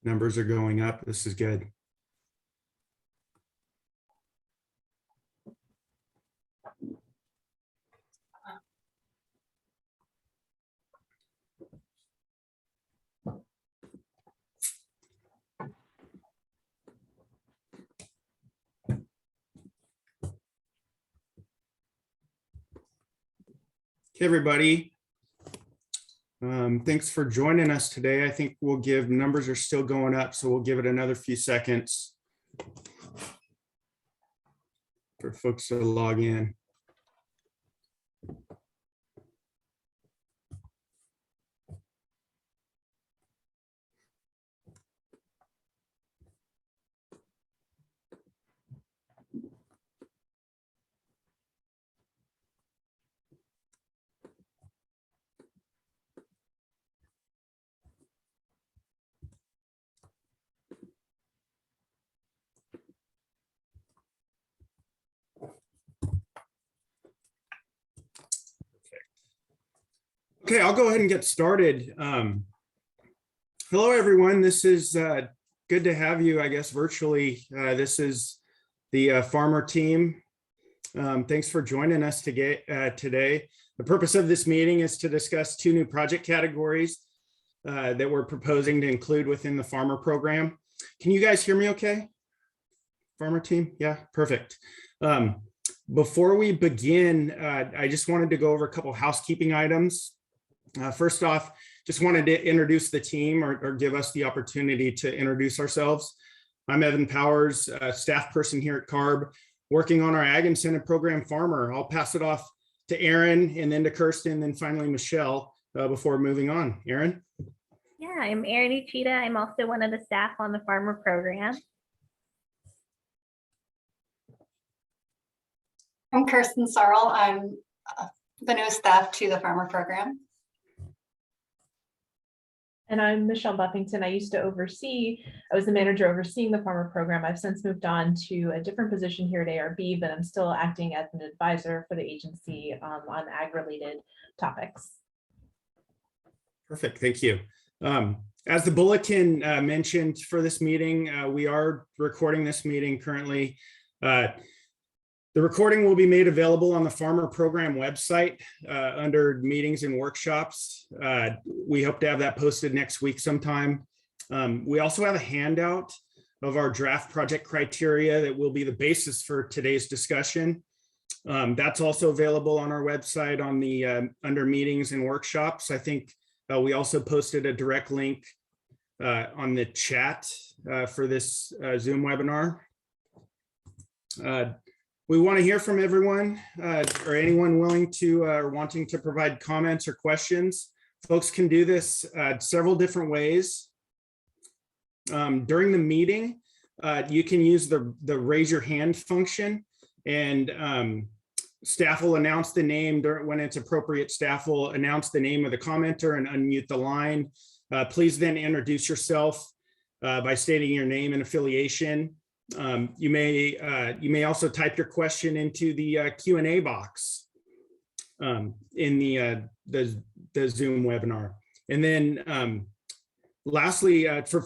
Numbers are going up. This is good. Hey, everybody. Thanks for joining us today. I think we'll give, numbers are still going up, so we'll give it another few seconds for folks to log in. Okay, I'll go ahead and get started. Hello, everyone. This is good to have you, I guess, virtually. This is the farmer team. Thanks for joining us today. The purpose of this meeting is to discuss two new project categories that we're proposing to include within the farmer program. Can you guys hear me okay? Farmer team? Yeah, perfect. Before we begin, I just wanted to go over a couple housekeeping items. First off, just wanted to introduce the team or give us the opportunity to introduce ourselves. I'm Evan Powers, a staff person here at CARB, working on our Ag Incentive Program Farmer. I'll pass it off to Erin and then to Kirsten, and then finally Michelle before moving on. Erin? Yeah, I'm Erin Uchida. I'm also one of the staff on the Farmer Program. I'm Kirsten Sarl. I'm the new staff to the Farmer Program. And I'm Michelle Buffington. I used to I was the manager overseeing the farmer program. I've since moved on to a different position here at ARB, but I'm still acting as an advisor for the agency on ag-related topics. Perfect, thank you. As the bulletin mentioned for this meeting, we are recording this meeting currently. The recording will be made available on the Farmer Program website under meetings and workshops. We hope to have that posted next week sometime. We also have a handout of our draft project criteria that will be the basis for today's discussion. That's also available on our website on the under meetings and workshops. I think we also posted a direct link on the chat for this Zoom webinar. We want to hear from everyone or anyone willing to or wanting to provide comments or questions. Folks can do this several different ways. During the meeting, you can use the raise your hand function, and staff will announce the name when it's appropriate. Staff will announce the name of the commenter and unmute the line. Please then introduce yourself by stating your name and affiliation. You may also type your question into the Q&A box in the Zoom webinar. And then lastly, for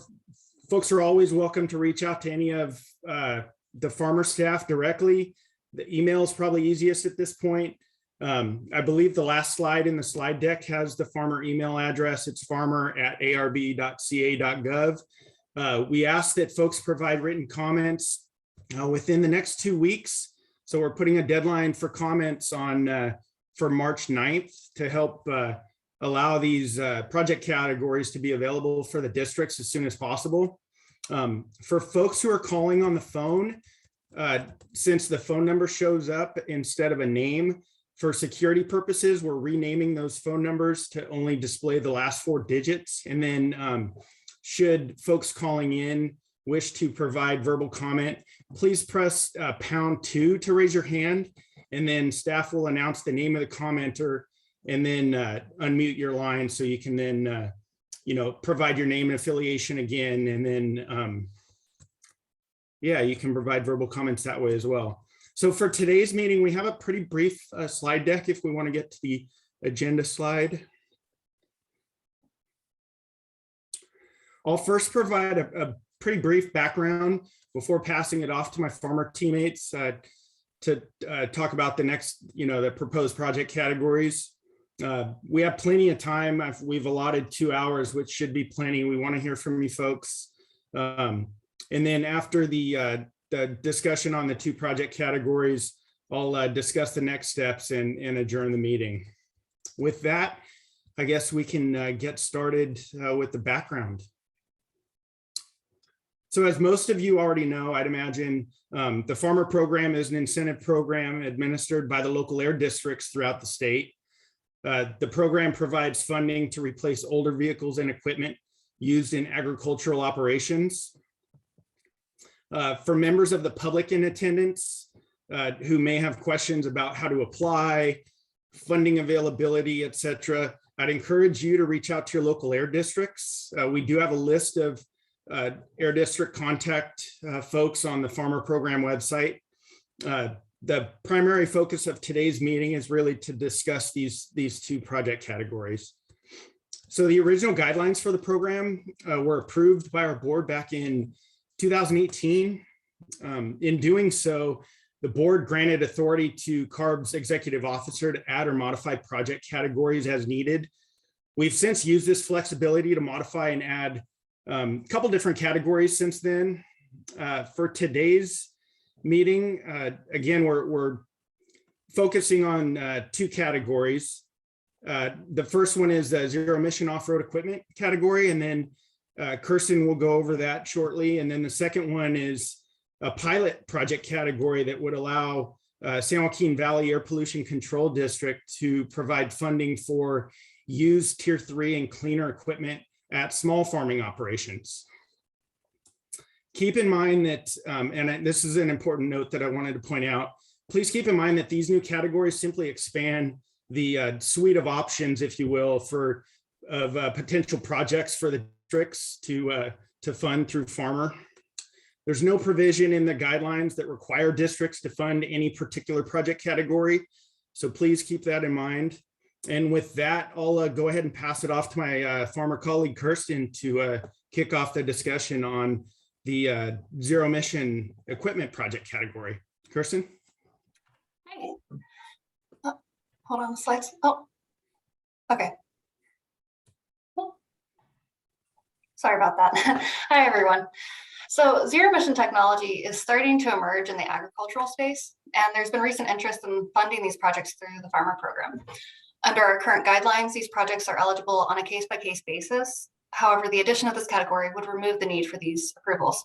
folks are always welcome to reach out to any of the farmer staff directly. The email is probably easiest at this point. I believe the last slide in the slide deck has the farmer email address. It's farmer@arb.ca.gov. We ask that folks provide written comments within the next 2 weeks. So we're putting a deadline for comments on for March 9th to help allow these project categories to be available for the districts as soon as possible. For folks who are calling on the phone, since the phone number shows up instead of a name, for security purposes, we're renaming those phone numbers to only display the last 4 digits. And then should folks calling in wish to provide verbal comment, please press #2 to raise your hand, and then staff will announce the name of the commenter and then unmute your line so you can then provide your name and affiliation again, and then yeah, you can provide verbal comments that way as well. So for today's meeting, we have a pretty brief slide deck if we want to get to the agenda slide. I'll first provide a pretty brief background before passing it off to my farmer teammates to talk about the next, the proposed project categories. We have plenty of time. We've allotted 2 hours, which should be plenty. We want to hear from you folks. And then after the discussion on the 2 project categories, I'll discuss the next steps and adjourn the meeting. With that, I guess we can get started with the background. So as most of you already know, I'd imagine the farmer program is an incentive program administered by the local air districts throughout the state. The program provides funding to replace older vehicles and equipment used in agricultural operations. For members of the public in attendance who may have questions about how to apply, funding availability, etc., I'd encourage you to reach out to your local air districts. We do have a list of air district contact folks on the farmer program website. The primary focus of today's meeting is really to discuss these 2 project categories. So the original guidelines for the program were approved by our board back in 2018. In doing so, the board granted authority to CARB's executive officer to add or modify project categories as needed. We've since used this flexibility to modify and add a couple different categories since then. For today's meeting, again, we're focusing on 2 categories. The first one is the zero emission off-road equipment category, and then Kirsten will go over that shortly. And then the second one is a pilot project category that would allow San Joaquin Valley Air Pollution Control District to provide funding for used Tier 3 and cleaner equipment at small farming operations. Keep in mind that, and this is an important note that I wanted to point out, please keep in mind that these new categories simply expand the suite of options, if you will, of potential projects for the districts to fund through farmer. There's no provision in the guidelines that require districts to fund any particular project category. So please keep that in mind. And with that, I'll go ahead and pass it off to my farmer colleague, Kirsten, to kick off the discussion on the zero emission equipment project category. Kirsten? Hi. Oh, hold on the slides. Oh, okay. Oh. Sorry about that. Hi, everyone. So zero emission technology is starting to emerge in the agricultural space, and there's been recent interest in funding these projects through the farmer program. Under our current guidelines, these projects are eligible on a case-by-case basis. However, the addition of this category would remove the need for these approvals.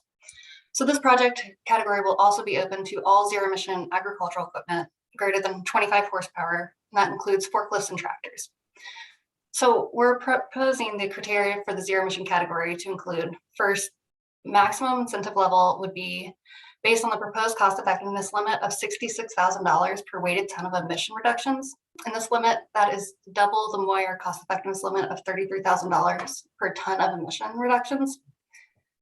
So this project category will also be open to all zero emission agricultural equipment greater than 25 horsepower, and that includes forklifts and tractors. So we're proposing the criteria for the zero emission category to include, first, maximum incentive level would be based on the proposed cost effectiveness limit of $66,000 per weighted ton of emission reductions. And this limit, that is double the Moyer cost effectiveness limit of $33,000 per ton of emission reductions.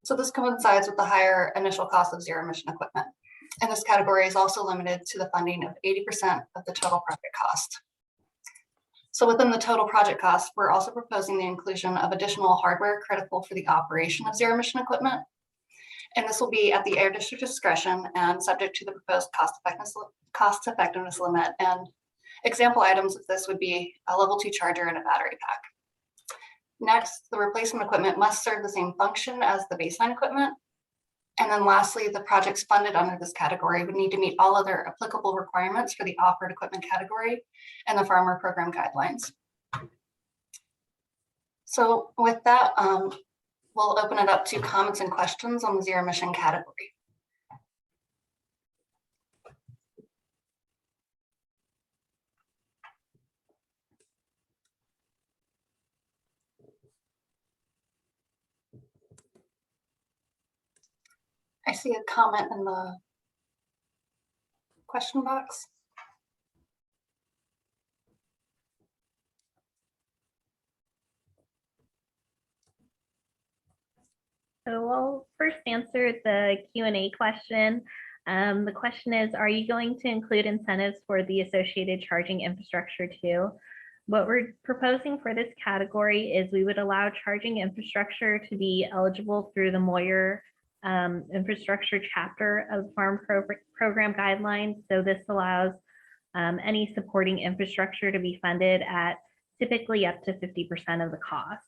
So this coincides with the higher initial cost of zero emission equipment. And this category is also limited to the funding of 80% of the total project cost. So within the total project cost, we're also proposing the inclusion of additional hardware critical for the operation of zero emission equipment. And this will be at the air district discretion and subject to the proposed cost effectiveness limit. And example items of this would be a level 2 charger and a battery pack. Next, the replacement equipment must serve the same function as the baseline equipment. And then lastly, the projects funded under this category would need to meet all other applicable requirements for the off-road equipment category and the farmer program guidelines. So with that, we'll open it up to comments and questions on the zero emission category. I see a comment in the question box. So I'll first answer the Q&A question. The question is, are you going to include incentives for the associated charging infrastructure too? What we're proposing for this category is we would allow charging infrastructure to be eligible through the Moyer infrastructure chapter of farm program guidelines. So this allows any supporting infrastructure to be funded at typically up to 50% of the cost.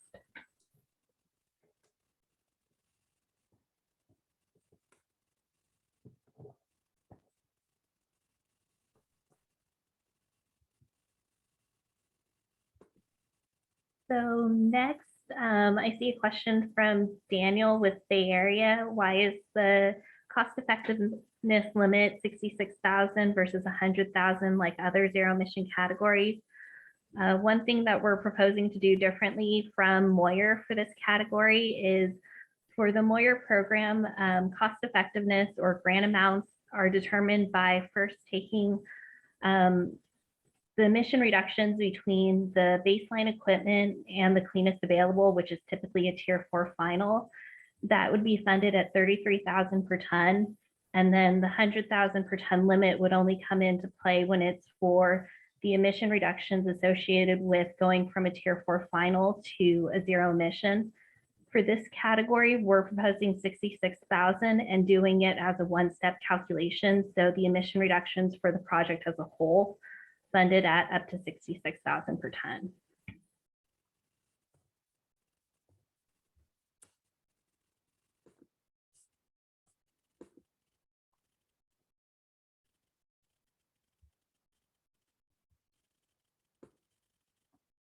So next, I see a question from Daniel with Bay Area. Why is the cost effectiveness limit 66,000 versus 100,000 like other zero emission categories? One thing that we're proposing to do differently from Moyer for this category is for the Moyer program, cost effectiveness or grant amounts are determined by first taking the emission reductions between the baseline equipment and the cleanest available, which is typically a tier 4 final. That would be funded at 33,000 per ton. And then the 100,000 per ton limit would only come into play when it's for the emission reductions associated with going from a tier 4 final to a zero emission. For this category, we're proposing 66,000 and doing it as a one-step calculation. So the emission reductions for the project as a whole funded at up to 66,000 per ton.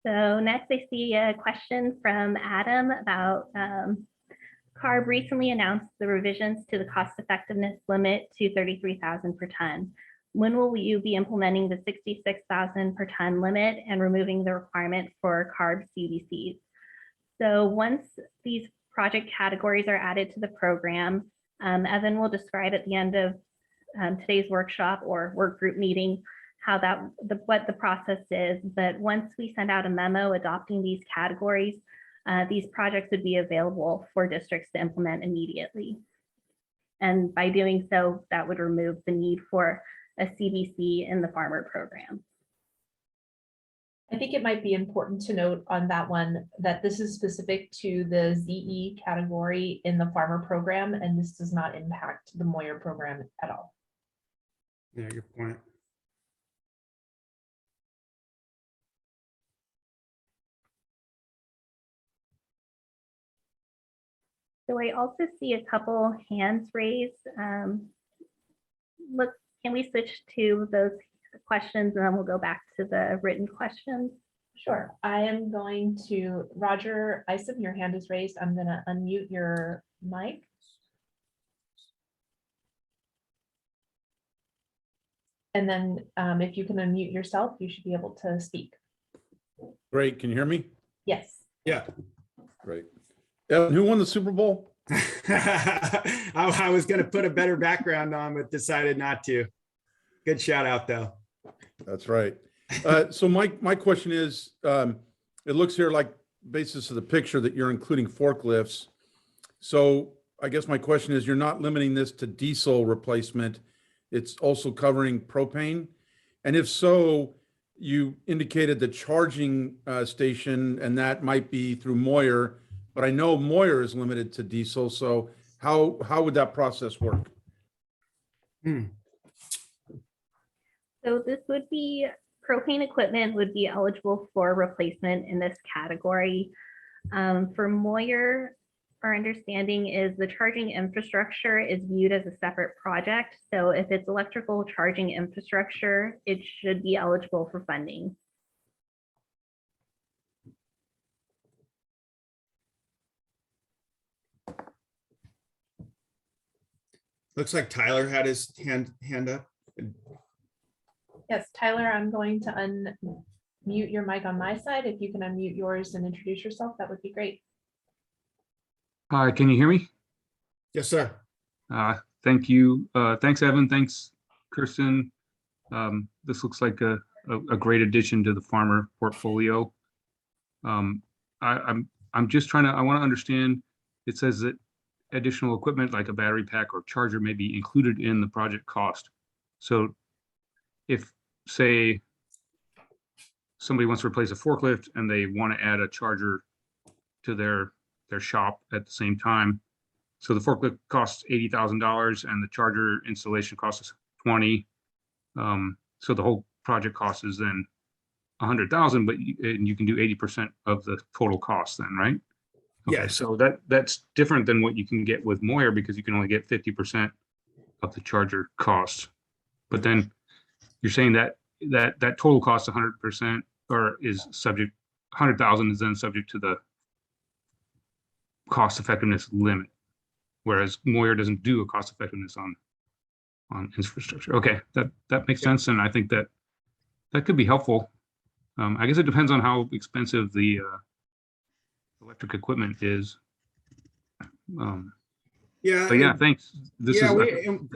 So next I see a question from Adam about CARB recently announced the revisions to the cost effectiveness limit to 33,000 per ton. When will you be implementing the 66,000 per ton limit and removing the requirement for CARB CBCs? So once these project categories are added to the program, Evan will describe at the end of today's workshop or work group meeting how what the process is. But once we send out a memo adopting these categories, these projects would be available for districts to implement immediately. And by doing so, that would remove the need for a CBC in the farmer program. I think it might be important to note on that one that this is specific to the ZE category in the farmer program, and this does not impact the Moyer program at all. Yeah, good point. So I also see a couple hands raised. Look, can we switch to those questions and then we'll go back to the written questions? Sure. I am going to, Roger Isom, your hand is raised. I'm going to unmute your mic. And then if you can unmute yourself, you should be able to speak. Great. Can you hear me? Yes. Yeah. Great. Evan, who won the Super Bowl? I was going to put a better background on, but decided not to. Good shout out though. That's right. So my question is, it looks here like basis of the picture that you're including forklifts. So I guess my question is, you're not limiting this to diesel replacement. It's also covering propane. And if so, you indicated the charging station, and that might be through Moyer, but I know Moyer is limited to diesel. So how would that process work? So this would be propane equipment would be eligible for replacement in this category. For Moyer, our understanding is the charging infrastructure is viewed as a separate project. So if it's electrical charging infrastructure, it should be eligible for funding. Looks like Tyler had his hand up. Yes, Tyler, I'm going to unmute your mic on my side. If you can unmute yours and introduce yourself, that would be great. Hi, can you hear me? Yes, sir. Thank you. Thanks, Evan. Thanks, Kirsten. This looks like a great addition to the farmer portfolio. I'm just trying to, I want to understand, it says that additional equipment like a battery pack or charger may be included in the project cost. So if, say, somebody wants to replace a forklift and they want to add a charger to their shop at the same time. So the forklift costs $80,000 and the charger installation costs 20. So the whole project cost is then 100,000, but you can do 80% of the total cost then, right? Okay, Yes. so that's different than what you can get with Moyer because you can only get 50% of the charger cost. But then you're saying that total cost 100% or is subject 100,000 is then subject to the cost effectiveness limit, whereas Moyer doesn't do a cost effectiveness on infrastructure. Okay, that makes sense, and I think that could be helpful. I guess it depends on how expensive the electric equipment is. Yeah. But yeah, thanks. Yeah,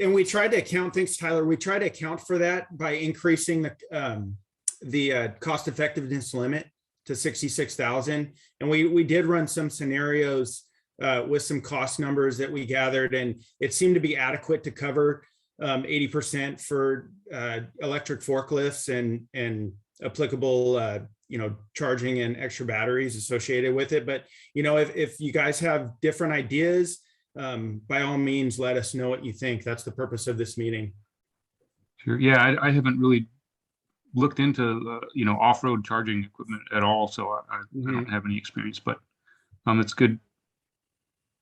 we tried to account, thanks, Tyler. We tried to account for that by increasing the cost effectiveness limit to 66,000. And we did run some scenarios with some cost numbers that we gathered, and it seemed to be adequate to cover 80% for electric forklifts and applicable charging and extra batteries associated with it. But if you guys have different ideas, by all means, let us know what you think. That's the purpose of this meeting. Sure. Yeah, I haven't really looked into off-road charging equipment at all, so I don't have any experience. But it's good.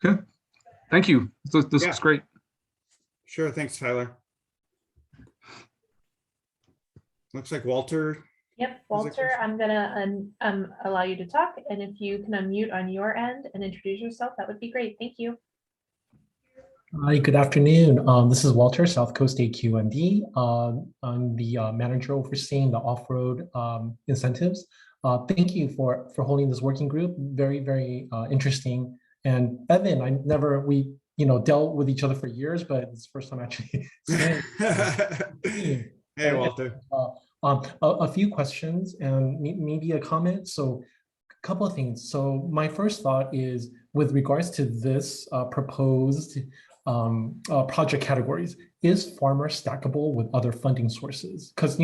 Okay, thank you. This is great. Sure. Thanks, Tyler. Looks like Walter. Yep, Walter, I'm gonna allow you to talk, and if you can unmute on your end and introduce yourself, that would be great. Thank you. Hi, good afternoon. This is Walter, South Coast AQMD. I'm the manager overseeing the off-road incentives. Thank you for holding this working group. Very, very interesting. And Evan, we dealt with each other for years, but it's the first time actually. Hey, Walter. A few questions and maybe a comment. So a couple of things. So my first thought is with regards to this proposed project categories, is farmer stackable with other funding sources? Because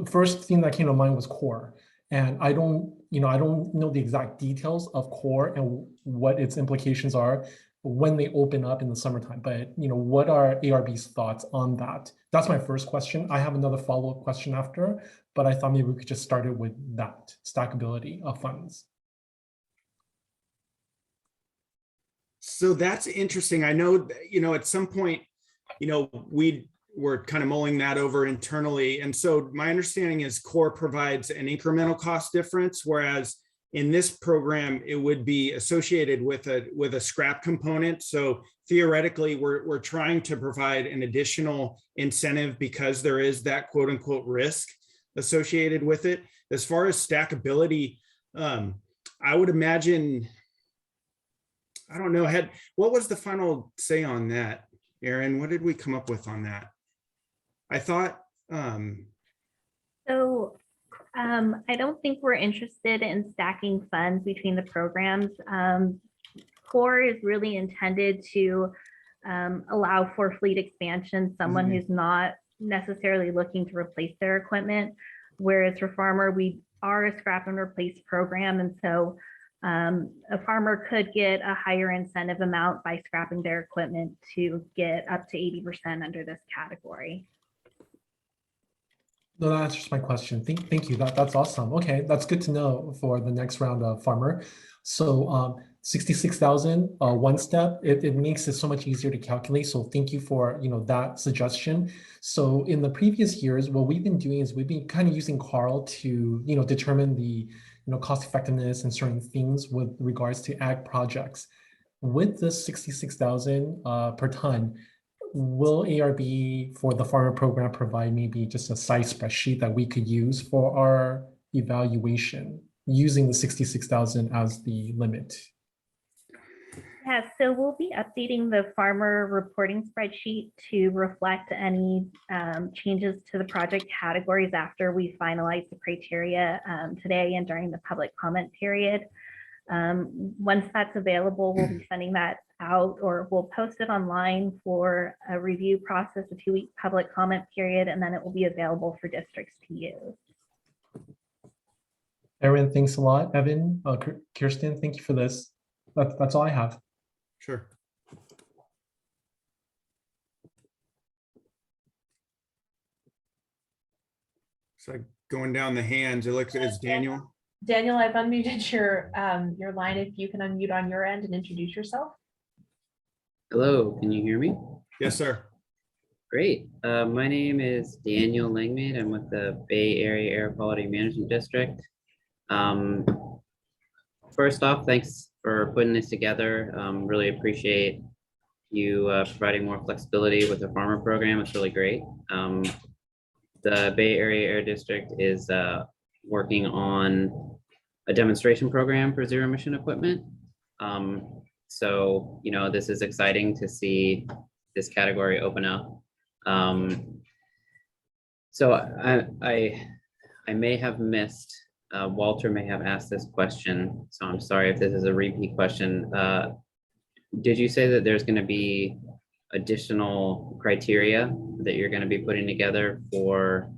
first thing that came to mind was core, and I don't know the exact details of core and what its implications are when they open up in the summertime. But what are ARB's thoughts on that? That's my first question. I have another follow-up question after, but I thought maybe we could just start it with that stackability of funds. So that's interesting. I know, at some point, we were kind of mulling that over internally. And so my understanding is core provides an incremental cost difference, whereas in this program, it would be associated with a scrap component. So theoretically, we're trying to provide an additional incentive because there is that quote unquote risk associated with it. As far as stackability, I would imagine, I don't know, what was the final say on that, Aaron? What did we come up with on that? I thought. I don't think we're interested in stacking funds between the programs. Core is really intended to allow for fleet expansion, someone who's not necessarily looking to replace their equipment, whereas for farmer, we are a scrap and replace program. And so a farmer could get a higher incentive amount by scrapping their equipment to get up to 80% under this category. No, that answers my question. Thank you. That's awesome. Okay, that's good to know for the next round of farmer. So 66,000, one step, it makes it so much easier to calculate. So thank you for that suggestion. So in the previous years, what we've been doing is we've been kind of using Carl to determine the cost effectiveness and certain things with regards to ag projects. With this 66,000 per ton, will ARB for the farmer program provide maybe just a side spreadsheet that we could use for our evaluation using the 66,000 as the limit? Yeah, so we'll be updating the farmer reporting spreadsheet to reflect any changes to the project categories after we finalize the criteria today and during the public comment period. Once that's available, we'll be sending that out, or we'll post it online for a review process, a 2-week public comment period, and then it will be available for districts to use. Aaron, thanks a lot. Evan, Kirsten, thank you for this. That's all I have. Sure. So going down the hands, it looks it's Daniel. Daniel, I've unmuted your line. If you can unmute on your end and introduce yourself. Hello, can you hear me? Yes, sir. Great. My name is Daniel Langmaid. I'm with the Bay Area Air Quality Management District. First off, thanks for putting this together. Really appreciate you providing more flexibility with the farmer program. It's really great. The Bay Area Air District is working on a demonstration program for zero emission equipment. So, you know, this is exciting to see this category open up. So I may have missed, Walter may have asked this question, so I'm sorry if this is a repeat question. Did you say that there's going to be additional criteria that you're going to be putting together for,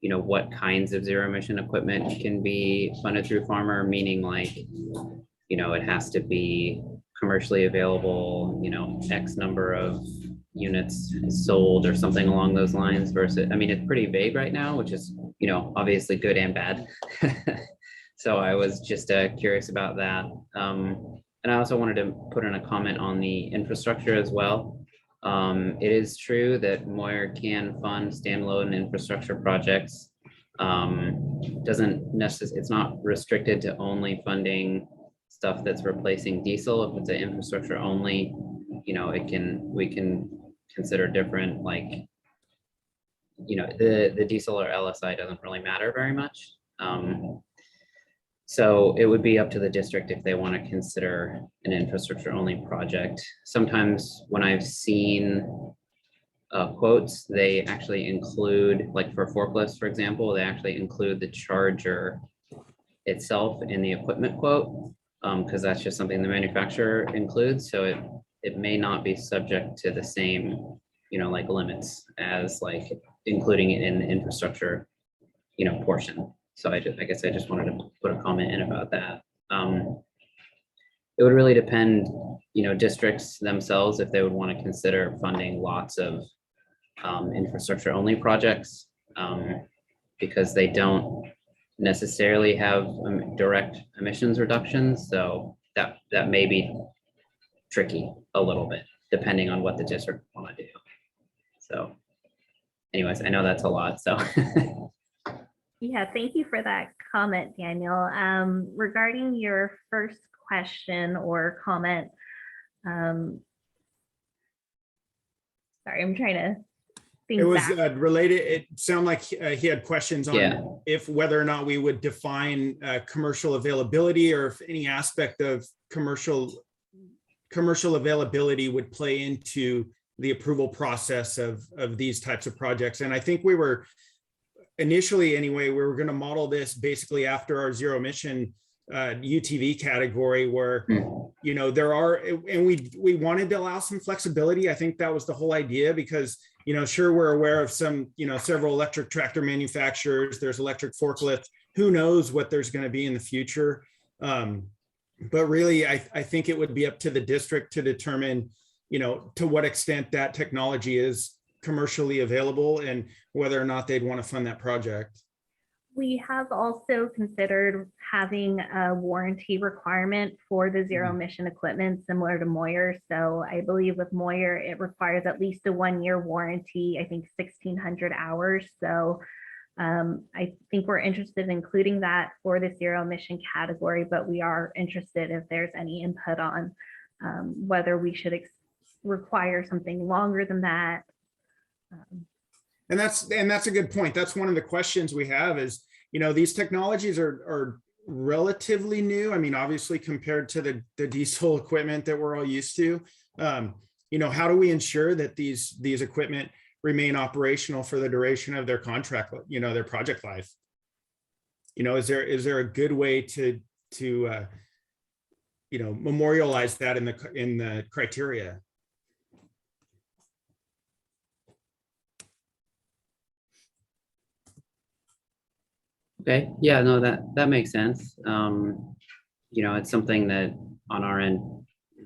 you know, what kinds of zero emission equipment can be funded through farmer, meaning like, you know, it has to be commercially available, you know, X number of units sold or something along those lines versus, I mean, it's pretty vague right now, which is, you know, obviously good and bad. So I was just curious about that. And I also wanted to put in a comment on the infrastructure as well. It is true that Moyer can fund standalone infrastructure projects. Doesn't necessarily, it's not restricted to only funding stuff that's replacing diesel. If it's an infrastructure only, you know, we can consider different, like, you know, the diesel or LSI doesn't really matter very much. So it would be up to the district if they want to consider an infrastructure only project. Sometimes when I've seen quotes, they actually include, like for forklifts, for example, they actually include the charger itself in the equipment quote, because that's just something the manufacturer includes. So it may not be subject to the same, you know, like limits as like including it in the infrastructure, you know, portion. So I guess I just wanted to put a comment in about that. It would really depend, you know, districts themselves if they would want to consider funding lots of infrastructure only projects, because they don't necessarily have direct emissions reductions. So that may be tricky a little bit depending on what the district want to do. So anyways, I know that's a lot, so. Yeah, thank you for that comment, Daniel. Regarding your first question or comment, sorry, I'm trying to think It was back. related. It sounded like he had questions on Yeah. if whether or not we would define commercial availability, or if any aspect of commercial availability would play into the approval process of these types of projects. And I think we were initially, anyway, we were going to model this basically after our zero emission UTV category, where, you know, there are, and we wanted to allow some flexibility. I think that was the whole idea, because, you know, sure, we're aware of some, you know, several electric tractor manufacturers, there's electric forklifts, who knows what there's going to be in the future. But really, I think it would be up to the district to determine, you know, to what extent that technology is commercially available and whether or not they'd want to fund that project. We have also considered having a warranty requirement for the zero emission equipment similar to Moyer. So I believe with Moyer, it requires at least a 1-year warranty, I think 1,600 hours. So I think we're interested in including that for the zero emission category, but we are interested if there's any input on whether we should require something longer than that. And that's a good point. That's one of the questions we have is, you know, these technologies are relatively new. I mean, obviously compared to the diesel equipment that we're all used to, you know, how do we ensure that these equipment remain operational for the duration of their contract, you know, their project life? You know, is there a good way to you know, memorialize that in the criteria? Okay, yeah, no, that makes sense. It's something that on our end,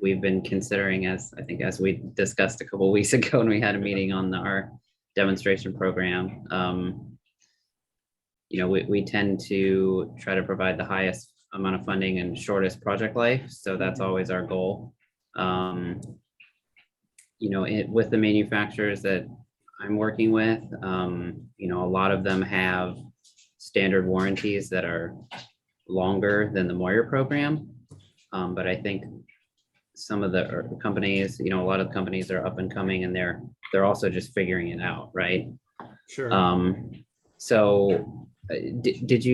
we've been considering as, I think, as we discussed a couple of weeks ago when we had a meeting on our demonstration program. We tend to try to provide the highest amount of funding and shortest project life. So that's always our goal. With the manufacturers that I'm working with, a lot of them have standard warranties that are longer than the Moyer program. But I think some of the companies, a lot of companies are up and coming and they're also just figuring it out, right? Sure. Did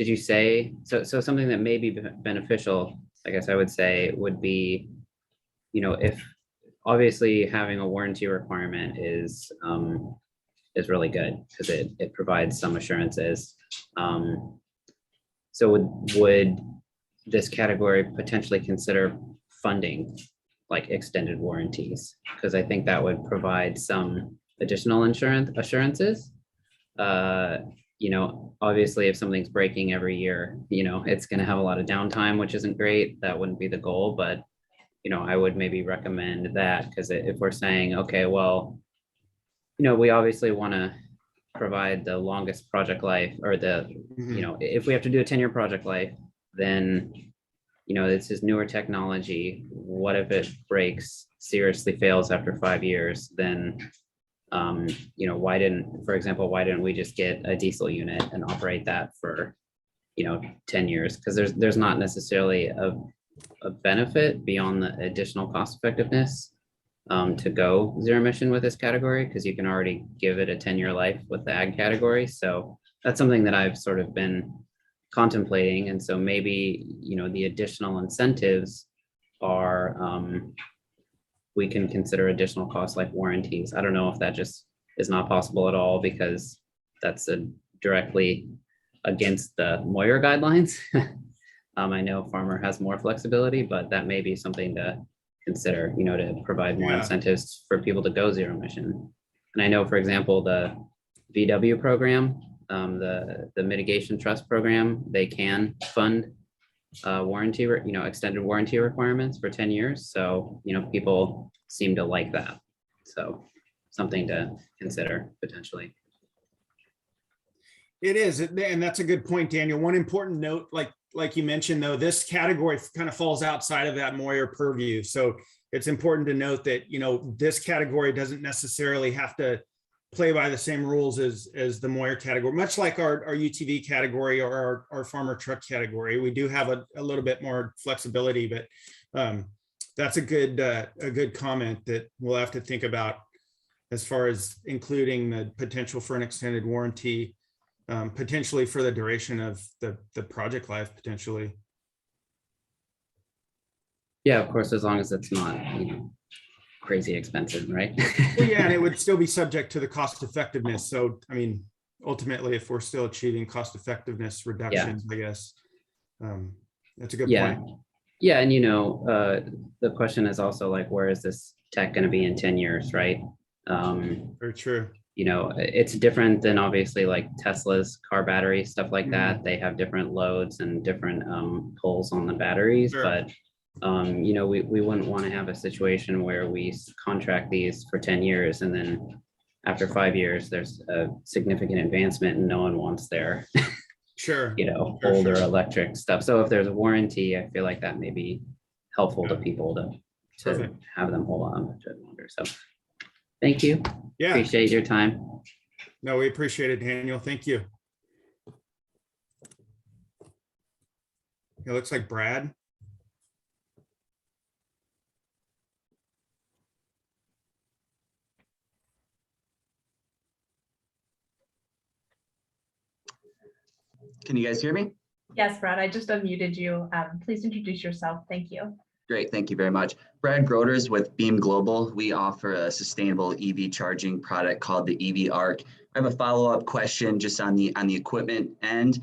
you say, so something that may be beneficial, I guess I would say would be, if obviously having a warranty requirement is really good because it provides some assurances. So would this category potentially consider funding like extended warranties? Because I think that would provide some additional assurances. Obviously if something's breaking every year, it's going to have a lot of downtime, which isn't great. That wouldn't be the goal, but I would maybe recommend that because if we're saying, okay, well, we obviously want to provide the longest project life or if we have to do a 10-year project life, then, this is newer technology. What if it breaks, seriously fails after 5 years? Then, why didn't we just get a diesel unit and operate that for, 10 years? Because there's not necessarily a benefit beyond the additional cost effectiveness to go zero emission with this category, because you can already give it a 10-year life with the ag category. So that's something that I've sort of been contemplating. And so maybe, the additional incentives are, we can consider additional costs like warranties. I don't know if that just is not possible at all because that's directly against the Moyer guidelines. I know farmer has more flexibility, but that may be something to consider, to provide more incentives for people to go zero emission. And I know, for example, the VW program, the mitigation trust program, they can fund warranty, extended warranty requirements for 10 years. So, people seem to like that. So something to consider potentially. It is, and that's a good point, Daniel. One important note, like you mentioned, though, this category kind of falls outside of that Moyer purview. So it's important to note that, this category doesn't necessarily have to play by the same rules as the Moyer category, much like our UTV category or our farmer truck category. We do have a little bit more flexibility, but that's a good comment that we'll have to think about as far as including the potential for an extended warranty, potentially for the duration of the project life, potentially. Yeah, of course, as long as it's not, crazy expensive, right? Well, yeah, and it would still be subject to the cost effectiveness. So, I mean, ultimately, if we're still achieving cost effectiveness reductions, I guess that's a good point. Yeah, and the question is also like, where is this tech going to be in 10 years, right? Very true. It's different than obviously like Tesla's car battery, stuff like that. They have different loads and different pulls on the batteries, Sure. but we wouldn't want to have a situation where we contract these for 10 years and then after 5 years there's a significant advancement and no one wants their Sure. older electric stuff. So if there's a warranty, I feel like that may be helpful to people to Perfect. have them hold on to it longer. So thank you. Yeah. Appreciate your time. No, we appreciate it, Daniel. Thank you. It looks like Brad. Can you guys hear me? Yes, Brad, I just unmuted you. Please introduce yourself. Thank you. Great, thank you very much. Brad Groders with Beam Global. We offer a sustainable EV charging product called the EV Arc. I have a follow-up question just on the equipment end.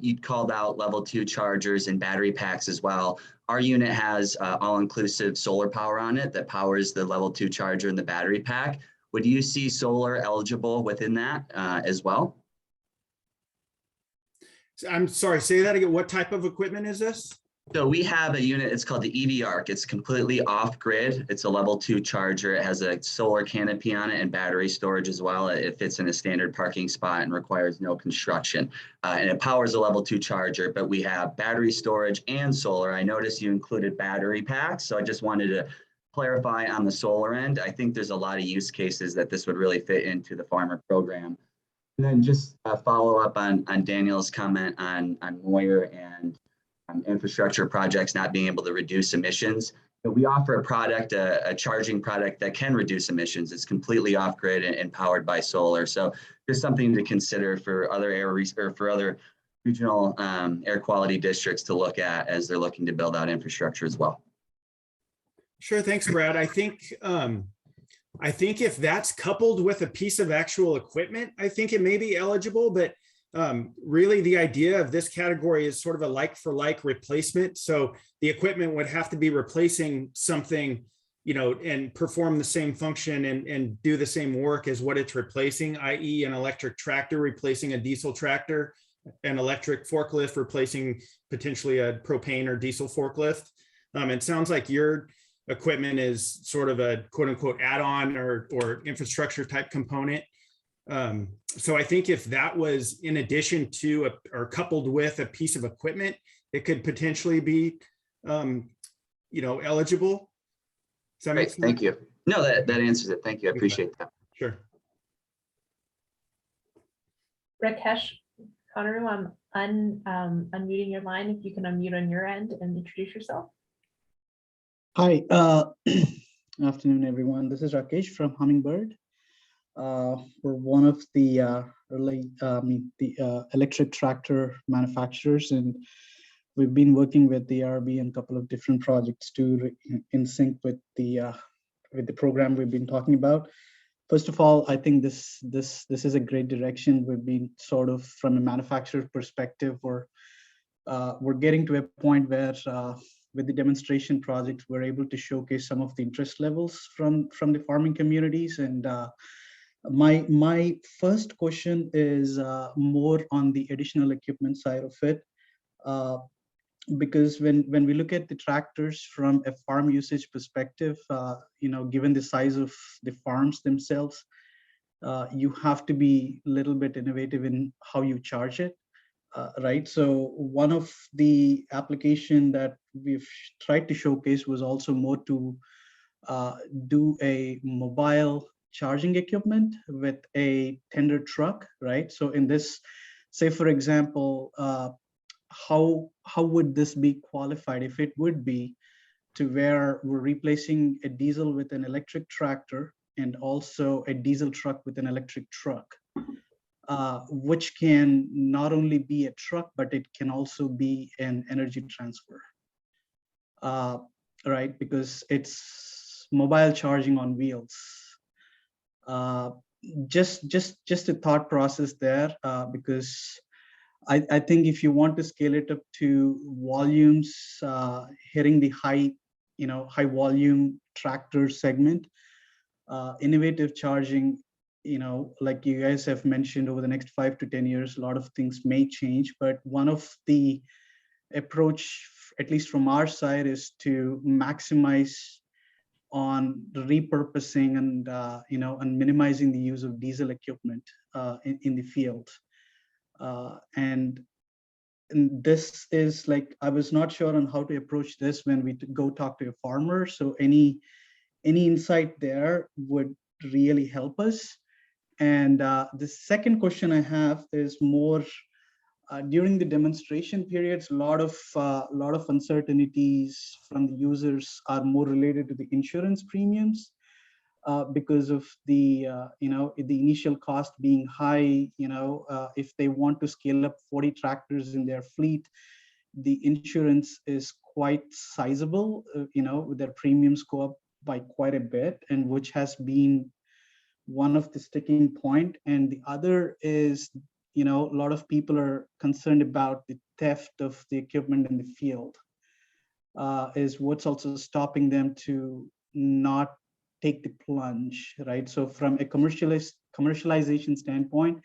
You called out level 2 chargers and battery packs as well. Our unit has all-inclusive solar power on it that powers the level 2 charger and the battery pack. Would you see solar eligible within that as well? I'm sorry, say that again. What type of equipment is this? So we have a unit, it's called the EV Arc. It's completely off grid. It's a level 2 charger. It has a solar canopy on it and battery storage as well. It fits in a standard parking spot and requires no construction. And it powers a level 2 charger, but we have battery storage and solar. I noticed you included battery packs, so I just wanted to clarify on the solar end. I think there's a lot of use cases that this would really fit into the farmer program. And then just a follow up on Daniel's comment on Moyer and infrastructure projects not being able to reduce emissions. We offer a product, a charging product that can reduce emissions. It's completely off grid and powered by solar. So there's something to consider for other other regional air quality districts to look at as they're looking to build out infrastructure as well. Sure, thanks, Brad. I think if that's coupled with a piece of actual equipment, I think it may be eligible, but really the idea of this category is sort of a like for like replacement. So the equipment would have to be replacing something, you know, and perform the same function and do the same work as what it's replacing, i.e. an electric tractor replacing a diesel tractor, an electric forklift replacing potentially a propane or diesel forklift. It sounds like your equipment is sort of a quote unquote add-on or infrastructure type component. So I think if that was in addition to or coupled with a piece of equipment, it could potentially be, you know, eligible. Does that make Great, sense? thank you. No, that answers it. Thank you. I appreciate that. Sure. Rakesh Conneru, I'm unmuting your line. If you can unmute on your end and introduce yourself. Hi, afternoon, everyone. This is Rakesh from Hummingbird. We're one of the electric tractor manufacturers, and we've been working with the ARB and a couple of different projects to in sync with the program we've been talking about. First of all, I think this is a great direction. We've been sort of from a manufacturer perspective, we're getting to a point where with the demonstration projects, we're able to showcase some of the interest levels from the farming communities. And my first question is more on the additional equipment side of it, because when we look at the tractors from a farm usage perspective, you know, given the size of the farms themselves, you have to be a little bit innovative in how you charge it. Right. So one of the application that we've tried to showcase was also more to do a mobile charging equipment with a tender truck, right? So in this, say, for example, how would this be qualified if it would be to where we're replacing a diesel with an electric tractor and also a diesel truck with an electric truck? Which can not only be a truck, but it can also be an energy transfer, right? Because it's mobile charging on wheels. Just a thought process there, because I think if you want to scale it up to volumes, hitting the high volume tractor segment, innovative charging, you know, like you guys have mentioned, over the next 5 to 10 years, a lot of things may change, but one of the approach, at least from our side, is to maximize on the repurposing and, you know, and minimizing the use of diesel equipment in the field. And this is like, I was not sure on how to approach this when we go talk to a farmer. So any insight there would really help us. And the second question I have is more during the demonstration periods, a lot of uncertainties from the users are more related to the insurance premiums because of the you know, the initial cost being high. You know, if they want to scale up 40 tractors in their fleet, the insurance is quite sizable. You know, their premiums go up by quite a bit, and which has been one of the sticking point. And the other is, you know, a lot of people are concerned about the theft of the equipment in the field, is what's also stopping them to not take the plunge, right? So from a commercialization standpoint,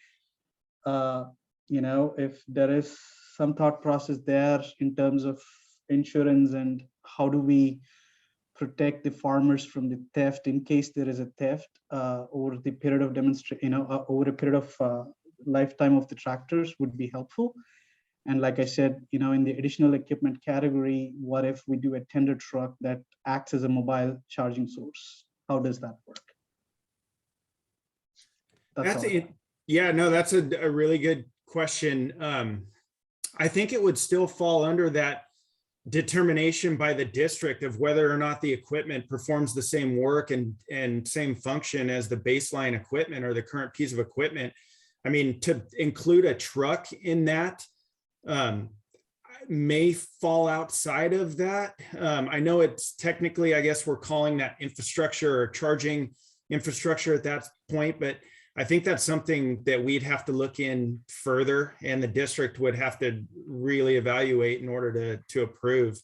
you know, if there is some thought process there in terms of insurance and how do we protect the farmers from the theft in case there is a theft over the period of over a period of lifetime of the tractors would be helpful. And like I said, in the additional equipment category, what if we do a tender truck that acts as a mobile charging source? How does that work? That's it. Yeah, no, that's a really good question. I think it would still fall under that determination by the district of whether or not the equipment performs the same work and same function as the baseline equipment or the current piece of equipment. I mean, to include a truck in that may fall outside of that. I know it's technically, I guess we're calling that infrastructure or charging infrastructure at that point, but I think that's something that we'd have to look in further and the district would have to really evaluate in order to approve.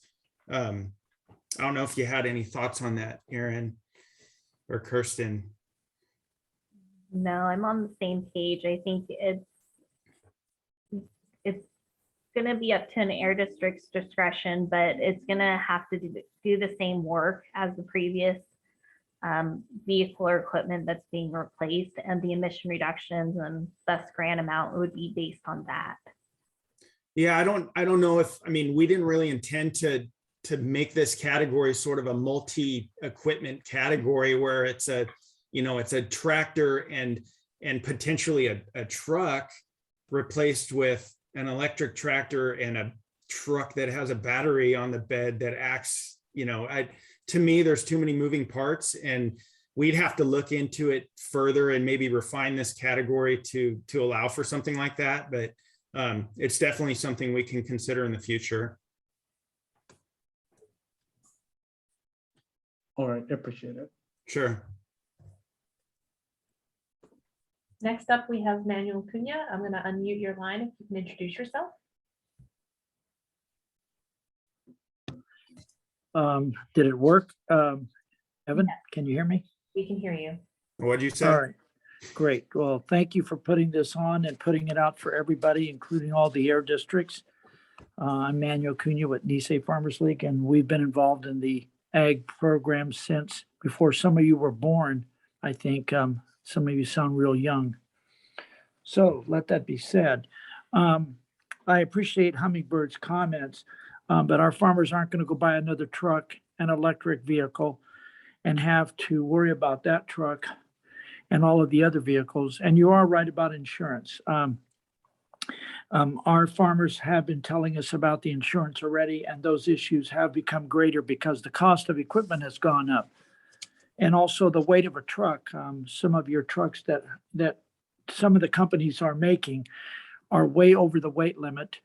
I don't know if you had any thoughts on that, Aaron or Kirsten. No, I'm on the same page. I think it's going to be up to an air district's discretion, but it's going to have to do the same work as the previous vehicle or equipment that's being replaced, and the emission reductions and thus grant amount would be based on that. Yeah, I don't know if, I mean, we didn't really intend to make this category sort of a multi-equipment category where it's a, it's a tractor and potentially a truck replaced with an electric tractor and a truck that has a battery on the bed that acts, to me, there's too many moving parts, and we'd have to look into it further and maybe refine this category to allow for something like that. But it's definitely something we can consider in the future. All right, appreciate it. Sure. Next up, we have Manuel Cunha. I'm going to unmute your line if you can introduce yourself. Did it work? Evan, can you hear me? We can hear you. What'd you say? All right, great. Well, thank you for putting this on and putting it out for everybody, including all the air districts. I'm Manuel Cunha with Nisei Farmers League, and we've been involved in the ag program since before some of you were born. I think some of you sound real young. So let that be said. I appreciate Hummingbird's comments. But our farmers aren't going to go buy another truck, an electric vehicle, and have to worry about that truck and all of the other vehicles. And you are right about insurance. Our farmers have been telling us about the insurance already, and those issues have become greater because the cost of equipment has gone up. And also the weight of a truck. Some of your trucks that some of the companies are making are way over the weight limit.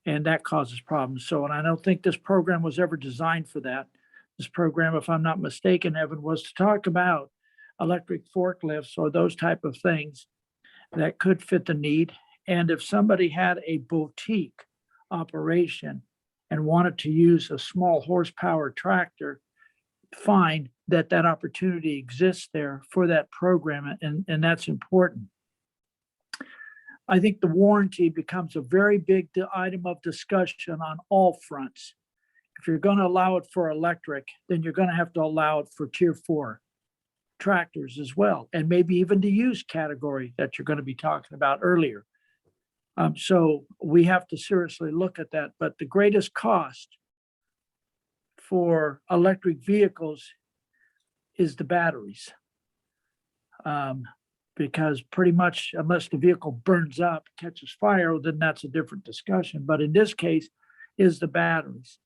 And that causes problems. So, and I don't think this program was ever designed for that. This program, if I'm not mistaken, Evan, was to talk about electric forklifts or those type of things that could fit the need. And if somebody had a boutique operation and wanted to use a small horsepower tractor, fine, that opportunity exists there for that program. And that's important. I think the warranty becomes a very big item of discussion on all fronts. If you're going to allow it for electric, then you're going to have to allow it for Tier 4 tractors as well, and maybe even the used category that you're going to be talking about earlier. So we have to seriously look at that. But the greatest cost for electric vehicles is the batteries. Because pretty much unless the vehicle burns up, catches fire, then that's a different discussion. But in this case, is the batteries.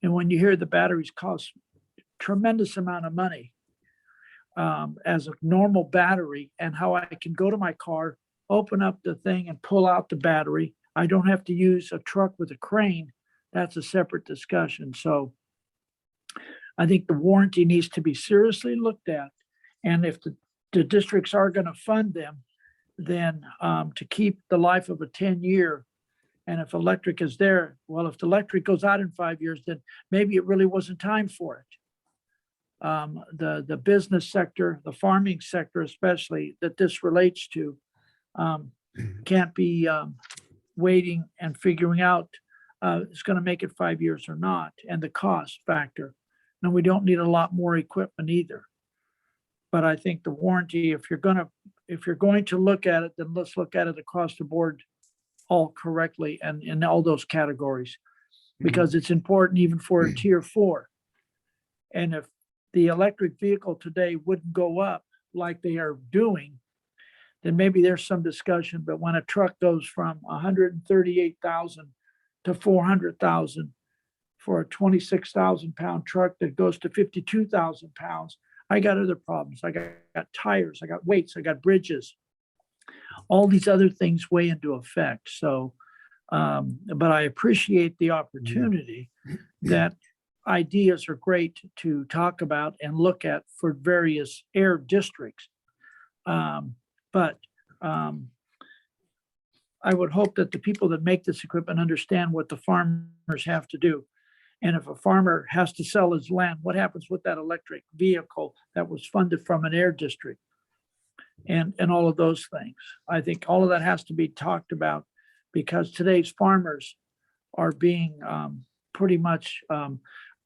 And when you hear the batteries cost tremendous amount of money as a normal battery, and how I can go to my car, open up the thing and pull out the battery, I don't have to use a truck with a crane. That's a separate discussion. So I think the warranty needs to be seriously looked at. And if the districts are going to fund them, then to keep the life of a 10-year, and if electric is there, well, if the electric goes out in 5 years, then maybe it really wasn't time for it. The business sector, the farming sector especially, that this relates to, can't be waiting and figuring out it's going to make it 5 years or not, and the cost factor. And we don't need a lot more equipment either. But I think the warranty, if you're going to look at it, then let's look at it across the board all correctly and in all those categories, because it's important even for a tier 4. And if the electric vehicle today wouldn't go up like they are doing, then maybe there's some discussion. But when a truck goes from 138,000 to 400,000 for a 26,000 pound truck that goes to 52,000 pounds, I got other problems. I got tires, I got weights, I got bridges. All these other things weigh into effect. So, but I appreciate the opportunity that ideas are great to talk about and look at for various air districts. But I would hope that the people that make this equipment understand what the farmers have to do. And if a farmer has to sell his land, what happens with that electric vehicle that was funded from an air district? And all of those things. I think all of that has to be talked about, because today's farmers are being pretty much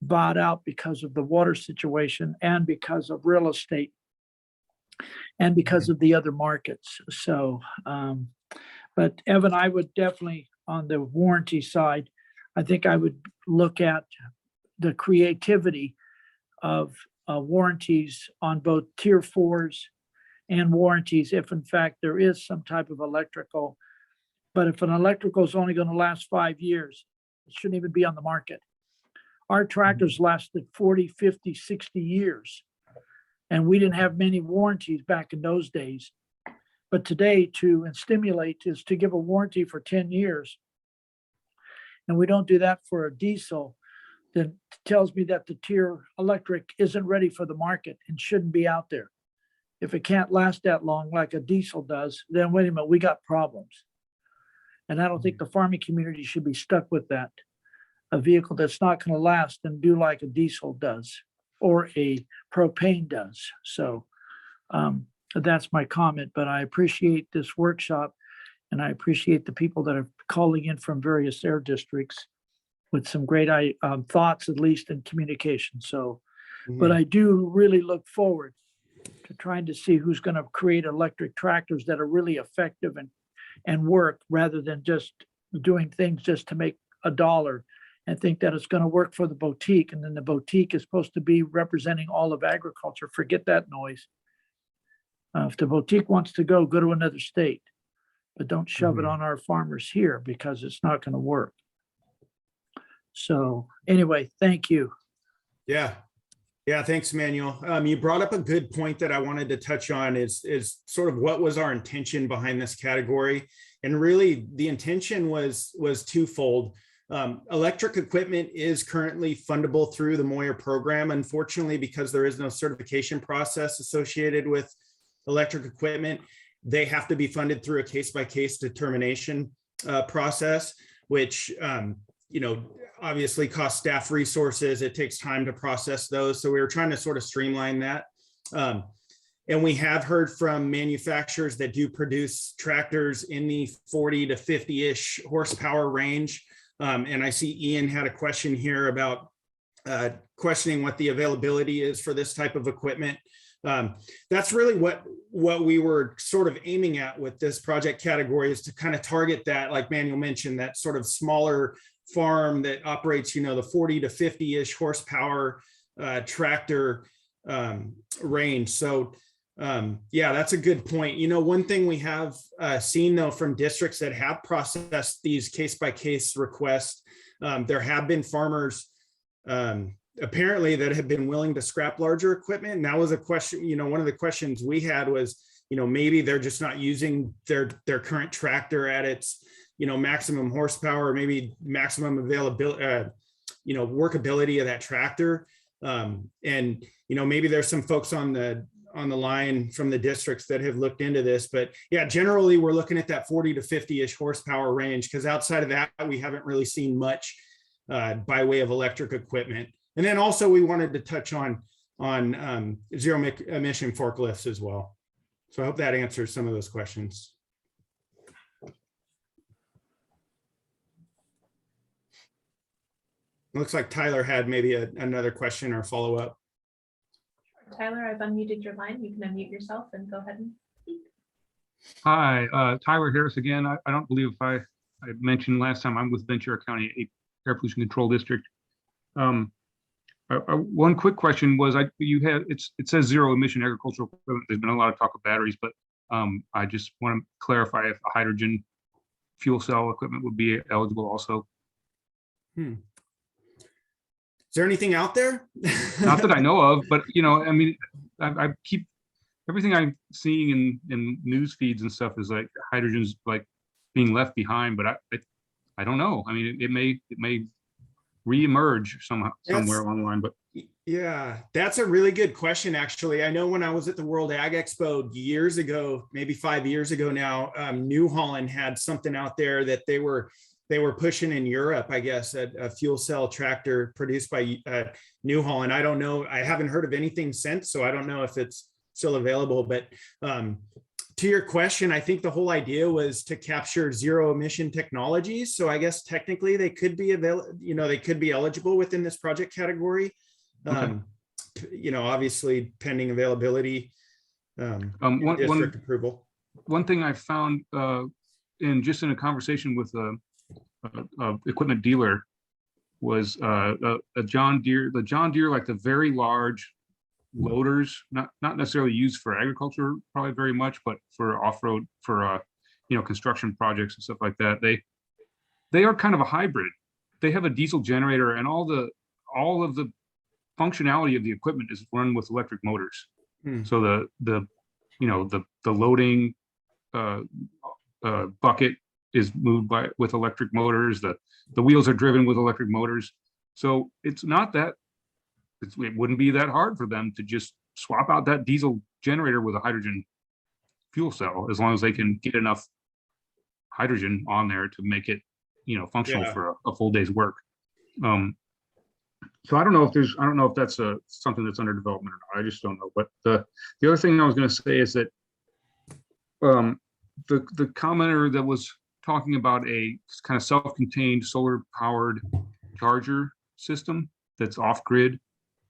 bought out because of the water situation and because of real estate and because of the other markets. So, but Evan, I would definitely, on the warranty side, I think I would look at the creativity of warranties on both tier 4s and warranties, if in fact there is some type of electrical. But if an electrical is only going to last 5 years, it shouldn't even be on the market. Our tractors lasted 40, 50, 60 years. And we didn't have many warranties back in those days. But today, to stimulate is to give a warranty for 10 years. And we don't do that for a diesel. That tells me that the tier electric isn't ready for the market and shouldn't be out there. If it can't last that long like a diesel does, then wait a minute, we got problems. And I don't think the farming community should be stuck with that. A vehicle that's not going to last and do like a diesel does or a propane does. So that's my comment, but I appreciate this workshop and I appreciate the people that are calling in from various air districts with some great thoughts, at least in communication. So, but I do really look forward to trying to see who's going to create electric tractors that are really effective and work, rather than just doing things just to make a dollar and think that it's going to work for the boutique. And then the boutique is supposed to be representing all of agriculture. Forget that noise. If the boutique wants to go to another state, but don't shove it on our farmers here, because it's not going to work. So anyway, thank you. Yeah. Yeah, thanks, Manuel. You brought up a good point that I wanted to touch on is sort of what was our intention behind this category. And really the intention was twofold. Electric equipment is currently fundable through the Moyer program. Unfortunately, because there is no certification process associated with electric equipment, they have to be funded through a case-by-case determination process, which obviously costs staff resources. It takes time to process those. So we were trying to sort of streamline that. And we have heard from manufacturers that do produce tractors in the 40 to 50-ish horsepower range. And I see Ian had a question here about questioning what the availability is for this type of equipment. That's really what we were sort of aiming at with this project category, is to kind of target that, like Manuel mentioned, that sort of smaller farm that operates, the 40 to 50-ish horsepower tractor range. So yeah, that's a good point. One thing we have seen though from districts that have processed these case-by-case requests, there have been farmers apparently that have been willing to scrap larger equipment. And that was a question, one of the questions we had was, maybe they're just not using their current tractor at its, maximum horsepower, maybe maximum availability, workability of that tractor. And, maybe there's some folks on the line from the districts that have looked into this, but yeah, generally we're looking at that 40 to 50-ish horsepower range, because outside of that, we haven't really seen much by way of electric equipment. And then also we wanted to touch on zero emission forklifts as well. So I hope that answers some of those questions. Looks like Tyler had maybe another question or follow-up. Tyler, I've unmuted your line. You can unmute yourself and go ahead and speak. Hi, Tyler Harris again. I don't believe if I mentioned last time, I'm with Ventura County Air Pollution Control District. One quick question was, it says zero emission agricultural equipment. There's been a lot of talk of batteries, but I just want to clarify if a hydrogen fuel cell equipment would be eligible also. Is there anything out there? Not that I know of, but I mean, I keep everything I'm seeing in news feeds and stuff is like hydrogen's like being left behind, but I don't know. I mean, it may re-emerge somewhere along the line, but yeah, that's a really good question. Actually, I know when I was at the World Ag Expo years ago, maybe 5 years ago now, New Holland had something out there that they were pushing in Europe, I guess, a fuel cell tractor produced by New Holland. I don't know. I haven't heard of anything since, so I don't know if it's still available. But to your question, I think the whole idea was to capture zero emission technologies. So I guess technically they could be they could be eligible within this project category. Okay. Obviously pending availability, district approval. One thing I found in a conversation with equipment dealer was a John Deere, like the very large loaders, not necessarily used for agriculture probably very much, but for off-road, for construction projects and stuff like that. They are kind of a hybrid. They have a diesel generator, and all of the functionality of the equipment is run with electric motors. So the loading bucket is moved with electric motors. The wheels are driven with electric motors. So it's not that it wouldn't be that hard for them to just swap out that diesel generator with a hydrogen fuel cell, as long as they can get enough hydrogen on there to make it functional for a full day's work. So I don't know if that's something that's under development or not. I just don't know. But the other thing I was going to say is that the commenter that was talking about a kind of self-contained solar powered charger system that's off grid.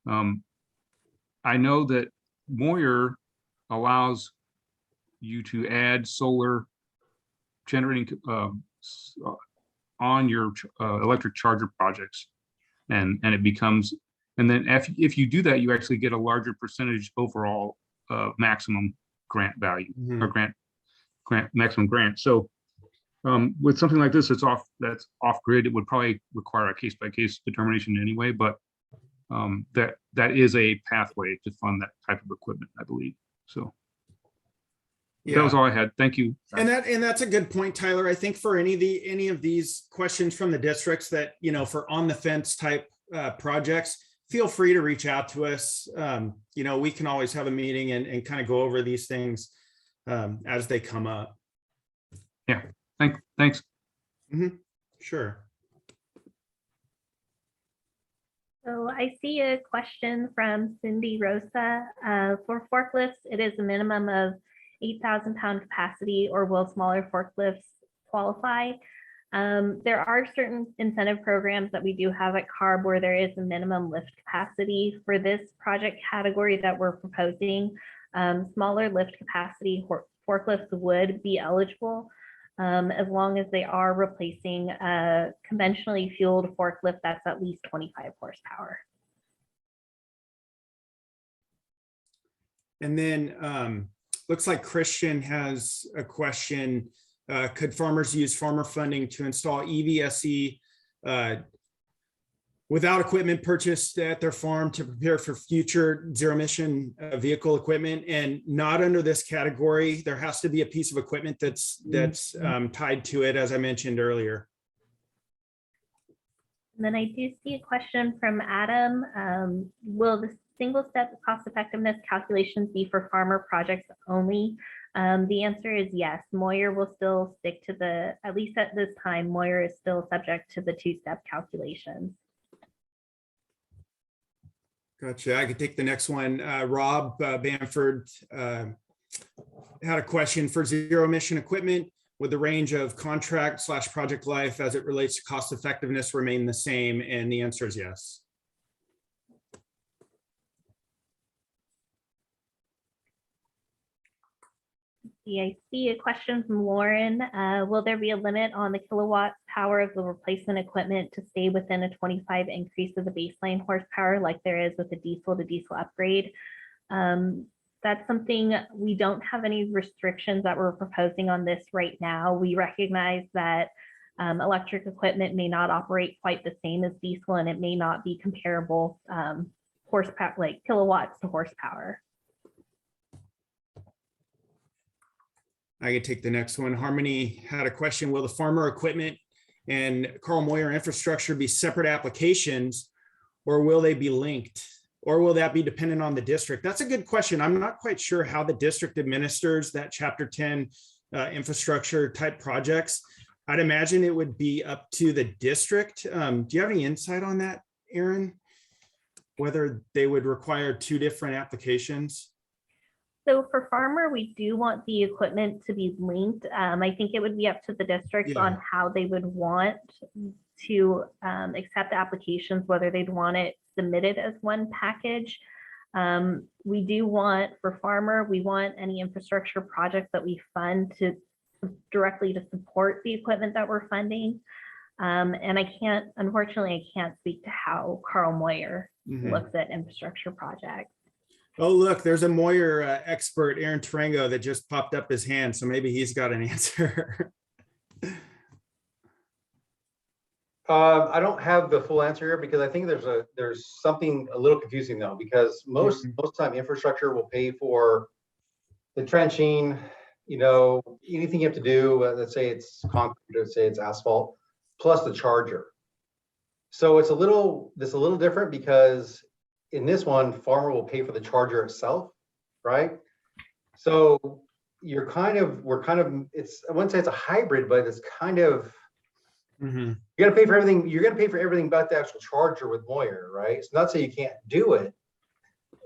I know that Moyer allows you to add solar generating on your electric charger projects, and it becomes, and then if you do that, you actually get a larger percentage overall maximum grant value or grant maximum grant. So with something like this that's off grid, it would probably require a case-by-case determination anyway, but that is a pathway to fund that type of equipment, I believe. So that was all I had. Thank you. And that's a good point, Tyler. I think for any of these questions from the districts that, for on the fence type projects, feel free to reach out to us. We can always have a meeting and kind of go over these things as they come up. Yeah. Thanks. Sure. So I see a question from Cindy Rosa. For forklifts, it is a minimum of 8,000 pound capacity, or will smaller forklifts qualify? There are certain incentive programs that we do have at CARB where there is a minimum lift capacity. For this project category that we're proposing, smaller lift capacity forklifts would be eligible, as long as they are replacing a conventionally fueled forklift that's at least 25 horsepower. And then looks like Christian has a question. Could farmers use farmer funding to install Evse without equipment purchased at their farm to prepare for future zero emission vehicle equipment? And not under this category. There has to be a piece of equipment that's tied to it, as I mentioned earlier. And then I do see a question from Adam. Will the single step cost effectiveness calculations be for farmer projects only? The answer is yes. Moyer will still stick to at least at this time, Moyer is still subject to the two-step calculations. Gotcha. I could take the next one. Rob Bamford had a question for zero emission equipment. would the range of contract/project life as it relates to cost effectiveness remain the same? And the answer is yes. Yeah, I see a question from Lauren. Will there be a limit on the kilowatt power of the replacement equipment to stay within a 25 increase of the baseline horsepower like there is with the diesel to diesel upgrade? That's something, we don't have any restrictions that we're proposing on this right now. We recognize that electric equipment may not operate quite the same as diesel, and it may not be comparable horsepower, like kilowatts to horsepower. I could take the next one. Harmony had a question. Will the farmer equipment and Carl Moyer infrastructure be separate applications, or will they be linked? Or will that be dependent on the district? That's a good question. I'm not quite sure how the district administers that Chapter 10 infrastructure type projects. I'd imagine it would be up to the district. Do you have any insight on that, Aaron? Whether they would require two different applications? So for farmer, we do want the equipment to be linked. I think it would be up to the districts on how they would want to accept applications, whether they'd want it submitted as one package. We do want, for farmer, we want any infrastructure projects that we fund to directly to support the equipment that we're funding. And unfortunately, I can't speak to how Carl Moyer looks at infrastructure projects. Oh, look, there's a Moyer expert, Aaron Tarango, that just popped up his hand. So maybe he's got an answer. I don't have the full answer here because I think there's something a little confusing though, because most time infrastructure will pay for the trenching, anything you have to do, let's say it's concrete, let's say it's asphalt, plus the charger. So it's a little different because in this one, farmer will pay for the charger itself, right? So we're kind of, I wouldn't say it's a hybrid, but it's kind of, you're gonna pay for everything. You're gonna pay for everything but the actual charger with Moyer, right? It's not saying you can't do it,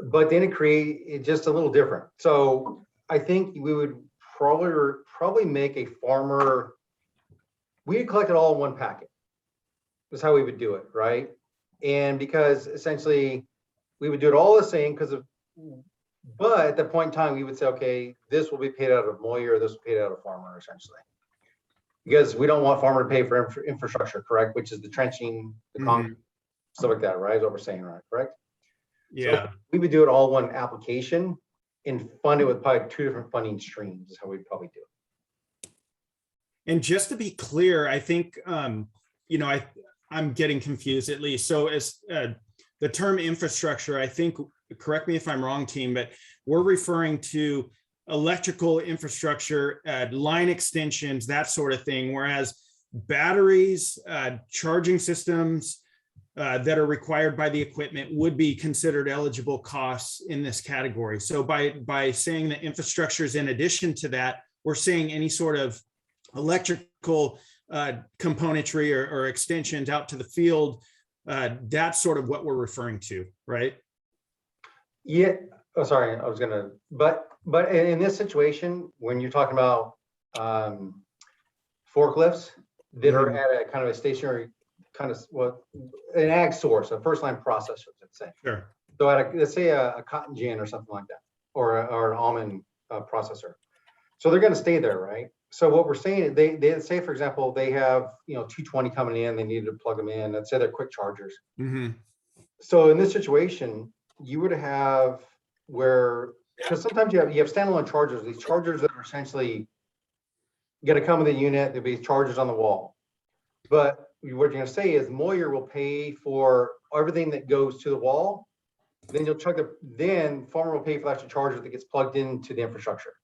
but then it just a little different. So I think we would probably make a farmer. We'd collect it all in one packet. That's how we would do it, right? And because essentially we would do it all the same but at that point in time we would say, okay, this will be paid out of Moyer, this will be paid out of farmer, essentially. Because we don't want farmer to pay for infrastructure, correct? Which is the trenching, the concrete, stuff like that, right? Is what we're saying, right? Correct? Yeah. So we would do it all one application and fund it with probably two different funding streams is how we'd probably do it. And just to be clear, I think, I'm getting confused at least. So as the term infrastructure, I think, correct me if I'm wrong, team, but we're referring to electrical infrastructure, line extensions, that sort of thing, whereas batteries, charging systems that are required by the equipment would be considered eligible costs in this category. So by saying that infrastructure is in addition to that, we're saying any sort of electrical componentry or extensions out to the field, that's sort of what we're referring to, right? Yeah. Oh, sorry. I was gonna, but in this situation, when you're talking about forklifts that are at a kind of a stationary kind of an ag source, a first line processor, let's say. Sure. So let's say a cotton gin or something like that, or an almond processor. So they're going to stay there, right? So what we're saying, they say, for example, they have 220 coming in, they need to plug them in. Let's say they're quick chargers. So in this situation, you would have because sometimes you have standalone chargers, these chargers that are essentially going to come with a unit, there'll be chargers on the wall. But what you're going to say is Moyer will pay for everything that goes to the wall. Then then farmer will pay for the actual charger that gets plugged into the infrastructure.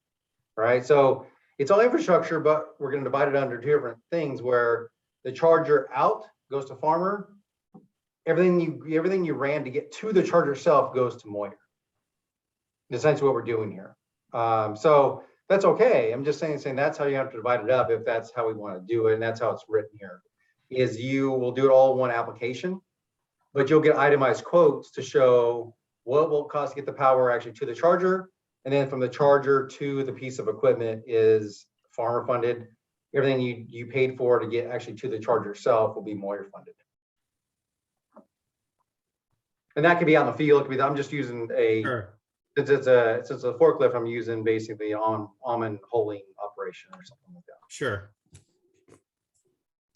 Right. So it's all infrastructure, but we're going to divide it under two different things where the charger out goes to farmer. Everything you ran to get to the charger itself goes to Moyer. Essentially what we're doing here. So that's okay. I'm just saying that's how you have to divide it up if that's how we want to do it. And that's how it's written here, is you will do it all in one application, but you'll get itemized quotes to show what will it cost to get the power actually to the charger. And then from the charger to the piece of equipment is farmer funded. everything you paid for to get actually to the charger itself will be Moyer funded. And that could be out in the field. It could be, I'm just using Sure. since it's a forklift, I'm using basically on almond holding operation or something like that. Sure.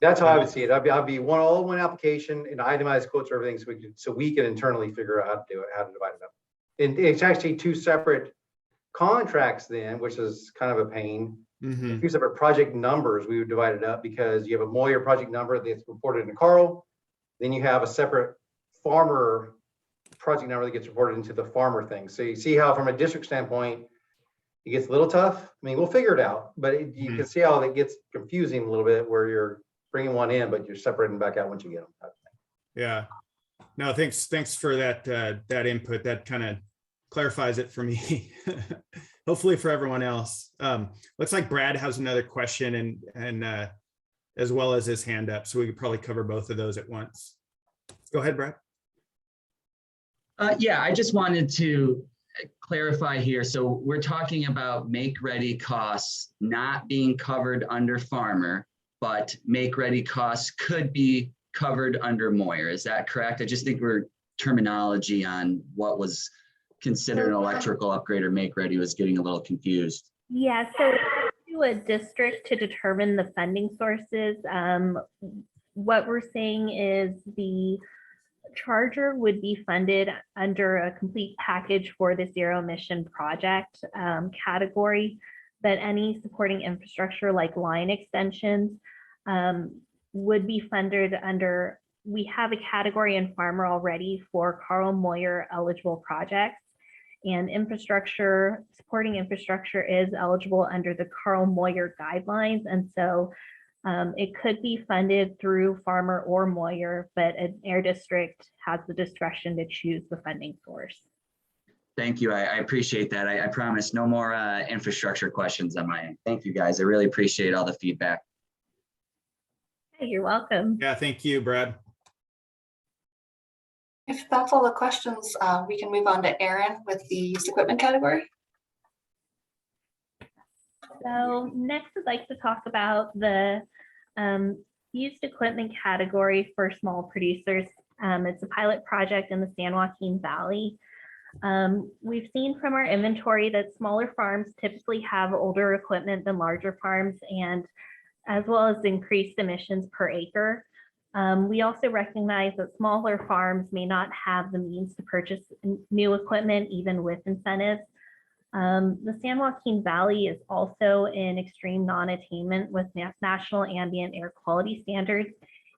That's how I would see it. I'd be all one application and itemized quotes or everything, so we can internally figure out how to do it, how to divide it up. And it's actually two separate contracts then, which is kind of a pain. Mhm. Two separate project numbers, we would divide it up because you have a Moyer project number that's reported in Carl. Then you have a separate farmer project number that gets reported into the farmer thing. So you see how from a district standpoint, it gets a little tough. I mean, we'll figure it out, but you can see how it gets confusing a little bit where you're bringing one in, but you're separating back out once you get them. Yeah. No, thanks for that that input. That kind of clarifies it for me. Hopefully for everyone else. Looks like Brad has another question and as well as his hand up, so we could probably cover both of those at once. Go ahead, Brad. Yeah, I just wanted to clarify here. So we're talking about make-ready costs not being covered under farmer, but make-ready costs could be covered under Moyer. Is that correct? I just think we're terminology on what was considered an electrical upgrade or make-ready was getting a little confused. Yeah, so it's up to a district to determine the funding sources. What we're saying is the charger would be funded under a complete package for the zero emission project category, but any supporting infrastructure like line extensions would be funded under, we have a category in farmer already for Carl Moyer eligible projects, and infrastructure, supporting infrastructure is eligible under the Carl Moyer guidelines. And so it could be funded through farmer or Moyer, but an air district has the discretion to choose the funding source. Thank you. I appreciate that. I promise no more infrastructure questions on my end. Thank you, guys. I really appreciate all the feedback. Hey, you're welcome. Yeah, thank you, Brad. If that's all the questions, we can move on to Aaron with the used equipment category. So next I'd like to talk about the used equipment category for small producers. It's a pilot project in the San Joaquin Valley. We've seen from our inventory that smaller farms typically have older equipment than larger farms, and as well as increased emissions per acre. We also recognize that smaller farms may not have the means to purchase new equipment, even with incentives. The San Joaquin Valley is also in extreme non-attainment with national ambient air quality standards,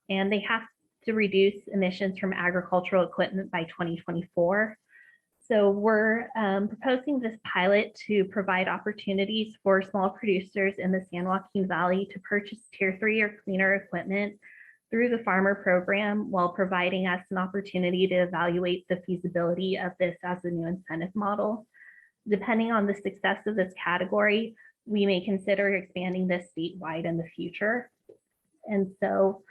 and they have to reduce emissions from agricultural equipment by 2024. So we're proposing this pilot to provide opportunities for small producers in the San Joaquin Valley to purchase Tier 3 or cleaner equipment through the farmer program, while providing us an opportunity to evaluate the feasibility of this as a new incentive model. Depending on the success of this category, we may consider expanding this statewide in the future. And so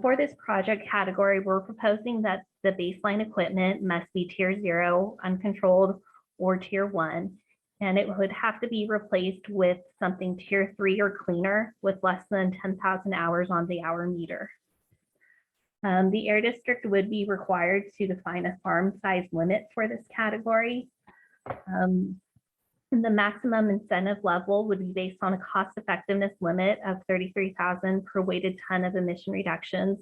for this project category, we're proposing that the baseline equipment must be Tier 0, uncontrolled, or Tier 1, and it would have to be replaced with something Tier 3 or cleaner with less than 10,000 hours on the hour meter. The air district would be required to define a farm size limit for this category. The maximum incentive level would be based on a cost effectiveness limit of 33,000 per weighted ton of emission reductions,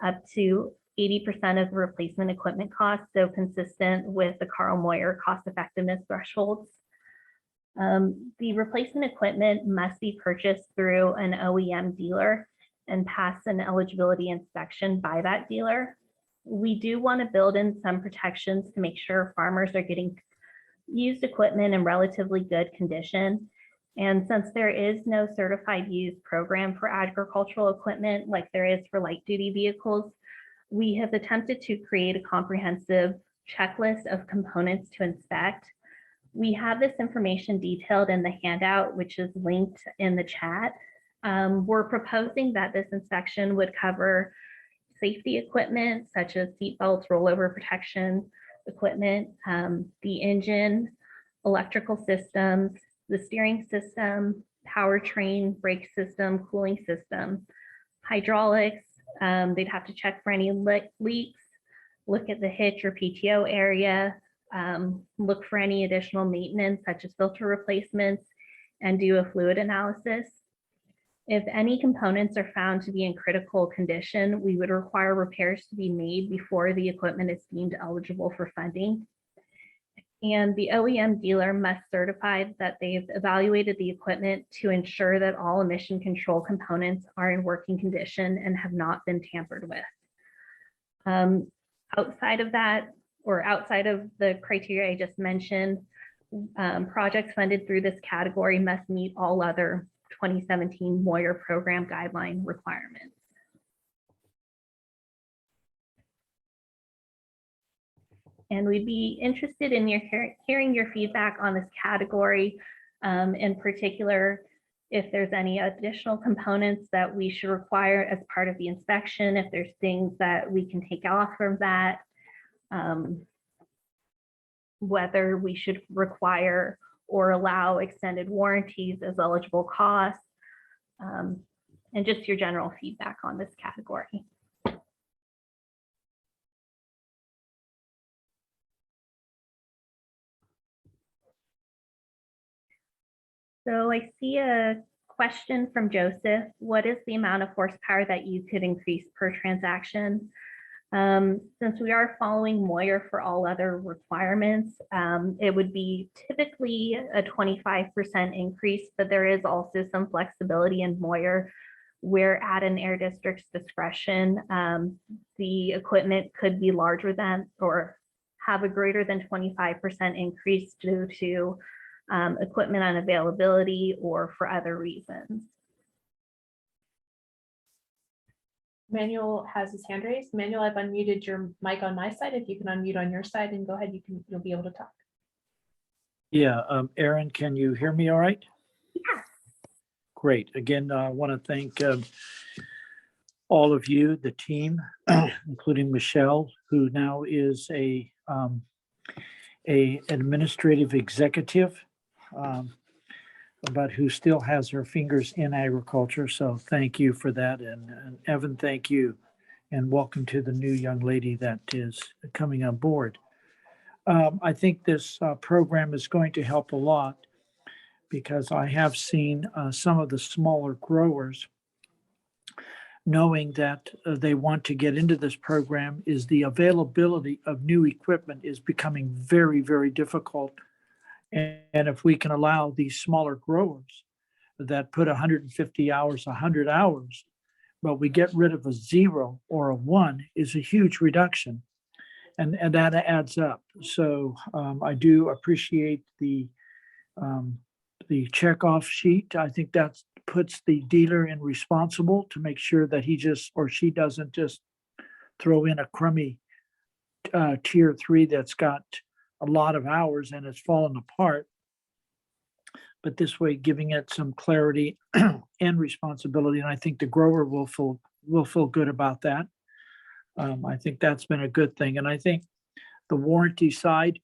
up to 80% of the replacement equipment costs, so consistent with the Carl Moyer cost effectiveness thresholds. The replacement equipment must be purchased through an OEM dealer and pass an eligibility inspection by that dealer. We do want to build in some protections to make sure farmers are getting used equipment in relatively good condition. And since there is no certified used program for agricultural equipment like there is for light duty vehicles, we have attempted to create a comprehensive checklist of components to inspect. We have this information detailed in the handout, which is linked in the chat. We're proposing that this inspection would cover safety equipment such as seat belts, rollover protection equipment, the engine, electrical systems, the steering system, powertrain, brake system, cooling system, hydraulics. They'd have to check for any leaks, look at the hitch or PTO area, look for any additional maintenance such as filter replacements, and do a fluid analysis. If any components are found to be in critical condition, we would require repairs to be made before the equipment is deemed eligible for funding. And the OEM dealer must certify that they've evaluated the equipment to ensure that all emission control components are in working condition and have not been tampered with. Outside of that, or outside of the criteria I just mentioned, projects funded through this category must meet all other 2017 Moyer program guideline requirements. And we'd be interested in hearing your feedback on this category, in particular, if there's any additional components that we should require as part of the inspection, if there's things that we can take off from that, whether we should require or allow extended warranties as eligible costs, and just your general feedback on this category. So I see a question from Joseph. What is the amount of horsepower that you could increase per transaction? Since we are following Moyer for all other requirements, it would be typically a 25% increase, but there is also some flexibility in Moyer where at an air district's discretion, the equipment could be larger than or have a greater than 25% increase due to equipment unavailability or for other reasons. Manuel has his hand raised. Manuel, I've unmuted your mic on my side. If you can unmute on your side and go ahead, you'll be able to talk. Yeah, Aaron, can you hear me all right? Yeah. Great. Again, I want to thank all of you, the team, including Michelle, who now is a administrative executive, but who still has her fingers in agriculture. So thank you for that. And Evan, thank you. And welcome to the new young lady that is coming on board. I think this program is going to help a lot because I have seen some of the smaller growers knowing that they want to get into this program is the availability of new equipment is becoming very, very difficult. And if we can allow these smaller growers that put 150 hours, 100 hours, but we get rid of a 0 or a 1 is a huge reduction. And that adds up. So I do appreciate the checkoff sheet. I think that puts the dealer in responsible to make sure that he just or she doesn't just throw in a crummy tier 3 that's got a lot of hours and it's fallen apart. But this way, giving it some clarity and responsibility, and I think the grower will feel good about that. I think that's been a good thing, and I think the warranty side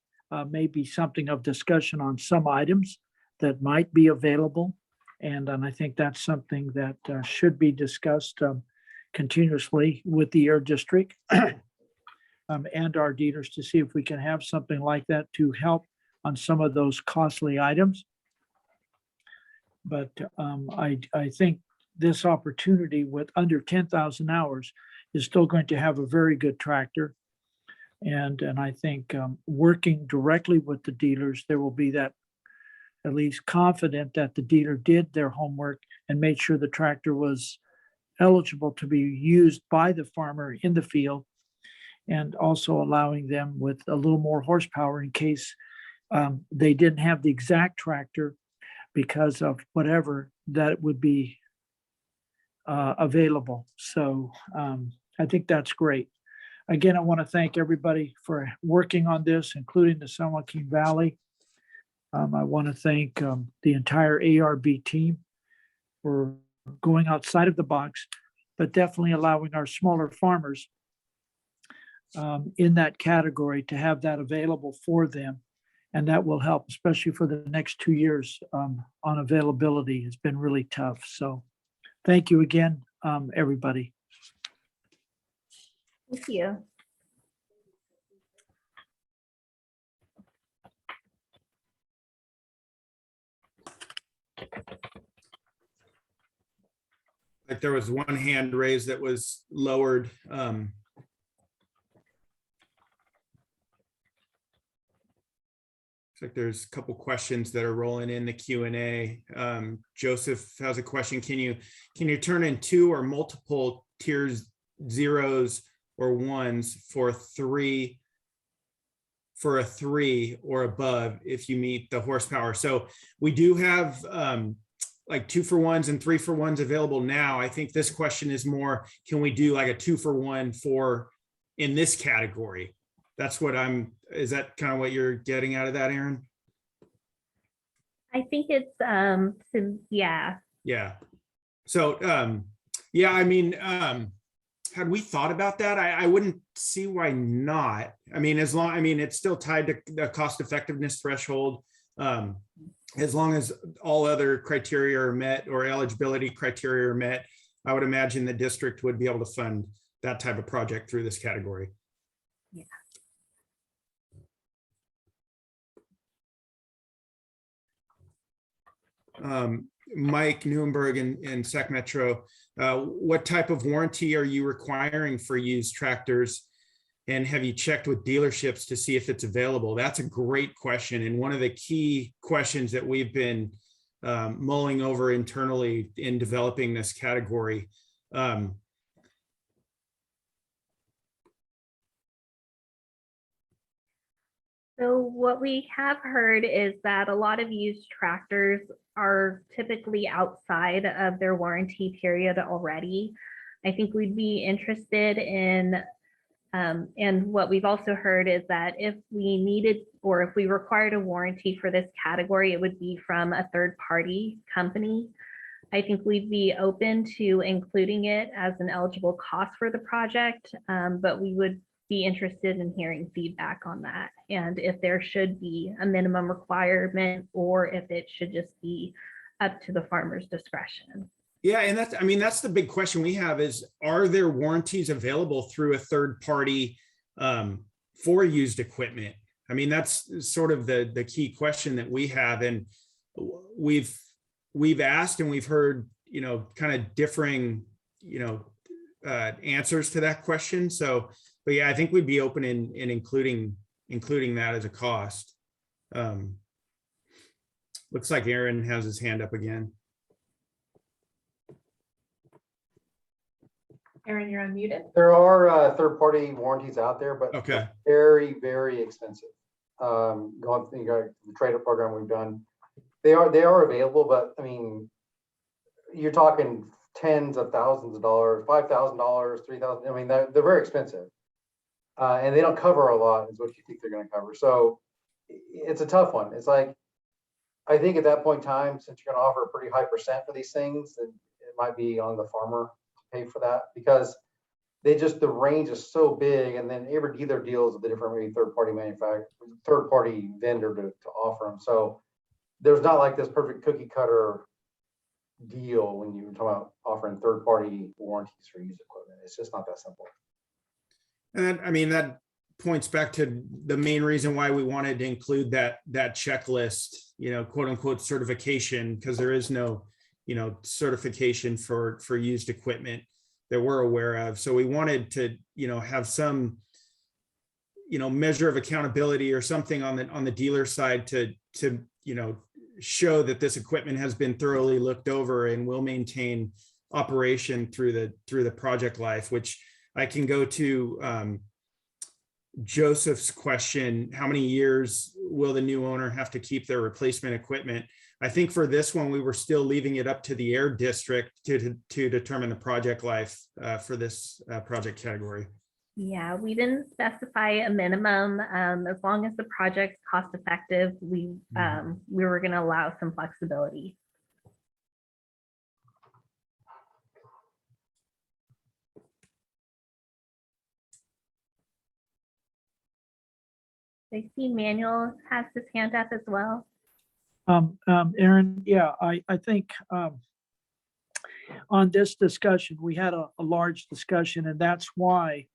may be something of discussion on some items that might be available, and I think that's something that should be discussed continuously with the air district. And our dealers to see if we can have something like that to help on some of those costly items. But I think this opportunity with under 10,000 hours is still going to have a very good tractor. And I think working directly with the dealers, there will be that at least confident that the dealer did their homework and made sure the tractor was eligible to be used by the farmer in the field, and also allowing them with a little more horsepower in case they didn't have the exact tractor because of whatever that would be available. So I think that's great. Again, I want to thank everybody for working on this, including the San Joaquin Valley. I want to thank the entire ARB team for going outside of the box, but definitely allowing our smaller farmers in that category to have that available for them. And that will help, especially for the next 2 years on availability. It's been really tough. So thank you again, everybody. Thank you. Like there was one hand raised that was lowered. Looks like there's a couple questions that are rolling in the Q&A. Joseph has a question. Can you turn in 2 or multiple tiers, 0s or 1s for a 3 or above if you meet the horsepower? So we do have like 2-for-1s and 3-for-1s available now. I think this question is more, can we do like a 2-for-1 for in this category? That's what is that kind of what you're getting out of that, Aaron? I think it's, yeah. Yeah. So, yeah, I mean, had we thought about that? I wouldn't see why not. I mean, it's still tied to the cost effectiveness threshold. As long as all other criteria are met or eligibility criteria are met, I would imagine the district would be able to fund that type of project through this category. Yeah. Mike Newenberg in Sac Metro, what type of warranty are you requiring for used tractors? And have you checked with dealerships to see if it's available? That's a great question. And one of the key questions that we've been mulling over internally in developing this category. So what we have heard is that a lot of used tractors are typically outside of their warranty period already. I think we'd be interested in, and what we've also heard is that if we needed, or if we required a warranty for this category, it would be from a third-party company. I think we'd be open to including it as an eligible cost for the project, but we would be interested in hearing feedback on that. And if there should be a minimum requirement or if it should just be up to the farmer's discretion. Yeah, and that's the big question we have is, are there warranties available through a third party for used equipment? I mean, that's sort of the key question that we have. And we've asked and we've heard, kind of differing, answers to that question. So, but yeah, I think we'd be open in including that as a cost. Looks like Aaron has his hand up again. Aaron, you're unmuted. There are third-party warranties out there, but Okay. very, very expensive. Going through the trade-up program we've done, they are available, but I mean, you're talking tens of thousands of dollars, $5,000, $3,000. I mean, they're very expensive, and they don't cover a lot, is what you think they're going to cover. So it's a tough one. It's like, I think at that point in time, since you're going to offer a pretty high percent for these things, then it might be on the farmer to pay for that, because the range is so big, and then every dealer deals with a different third-party vendor to offer them. So there's not like this perfect cookie cutter deal when you talk about offering third-party warranties for used equipment. It's just not that simple. And I mean, that points back to the main reason why we wanted to include that checklist, quote unquote certification, because there is no, certification for used equipment that we're aware of. So we wanted to, have some, measure of accountability or something on the dealer side to show that this equipment has been thoroughly looked over and will maintain operation through the project life, which I can go to Joseph's question, how many years will the new owner have to keep their replacement equipment? I think for this one, we were still leaving it up to the air district to determine the project life for this project category. Yeah, we didn't specify a minimum. As long as the project's cost effective, we were going to allow some flexibility. I see Manuel has his hand up as well. Aaron, yeah, I think on this discussion, we had a large discussion, and that's why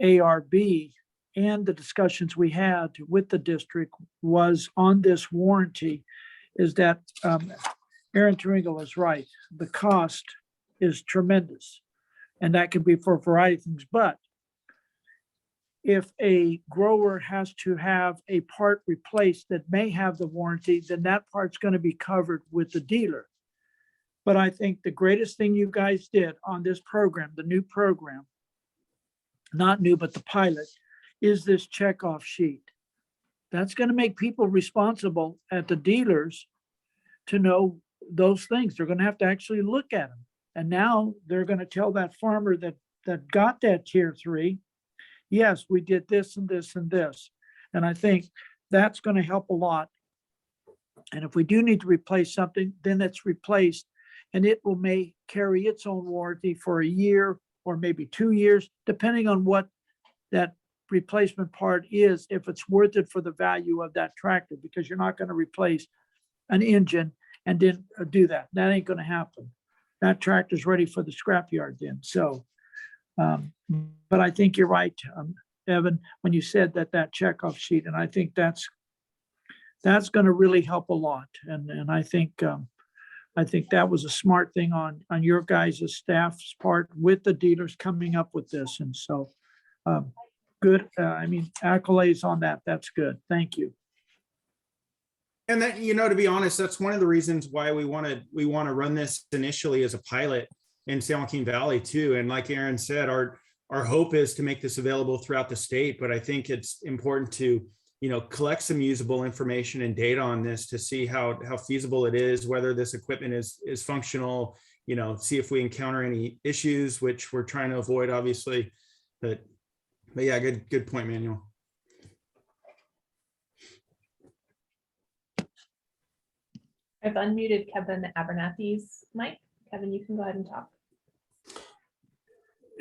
ARB and the discussions we had with the district was on this warranty, is that Aaron Tringle is right. The cost is tremendous, and that can be for a variety of things. But if a grower has to have a part replaced that may have the warranty, then that part's going to be covered with the dealer. But I think the greatest thing you guys did on this program, the new program, not new, but the pilot, is this checkoff sheet. That's going to make people responsible at the dealers to know those things. They're going to have to actually look at them. And now they're going to tell that farmer that got that tier 3, yes, we did this and this and this. And I think that's going to help a lot. And if we do need to replace something, then it's replaced, and it may carry its own warranty for a year or maybe 2 years, depending on what that replacement part is, if it's worth it for the value of that tractor, because you're not going to replace an engine and then do that. That ain't going to happen. That tractor's ready for the scrapyard then. So, but I think you're right, Evan, when you said that checkoff sheet, and I think that's going to really help a lot. And I think that was a smart thing on your guys' staff's part with the dealers coming up with this. And so, good. I mean, accolades on that. That's good. Thank you. And that, to be honest, that's one of the reasons why we want to run this initially as a pilot in San Joaquin Valley too. And like Aaron said, our hope is to make this available throughout the state, but I think it's important to, collect some usable information and data on this to see how feasible it is, whether this equipment is functional, see if we encounter any issues, which we're trying to avoid, obviously. But yeah, good point, Manuel. I've unmuted Kevin Abernathy's mic. Kevin, you can go ahead and talk.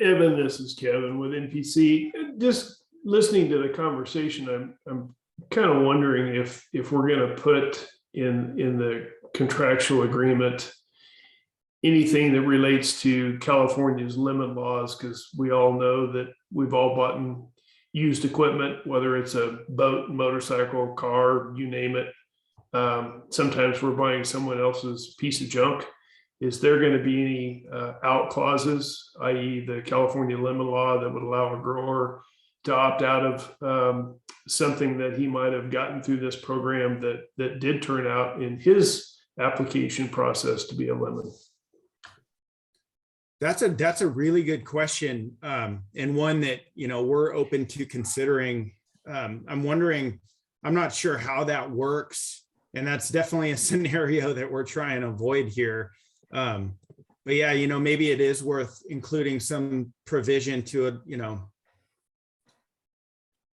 Evan, this is Kevin with NPC. Just listening to the conversation, I'm kind of wondering if we're going to put in the contractual agreement anything that relates to California's limit laws, because we all know that we've all bought used equipment, whether it's a boat, motorcycle, car, you name it. Sometimes we're buying someone else's piece of junk. Is there going to be any out clauses, i.e. the California limit law, that would allow a grower to opt out of something that he might have gotten through this program that did turn out in his application process to be a limit? That's a really good question, and one that we're open to considering. I'm wondering, I'm not sure how that works. And that's definitely a scenario that we're trying to avoid here. But yeah, maybe it is worth including some provision to,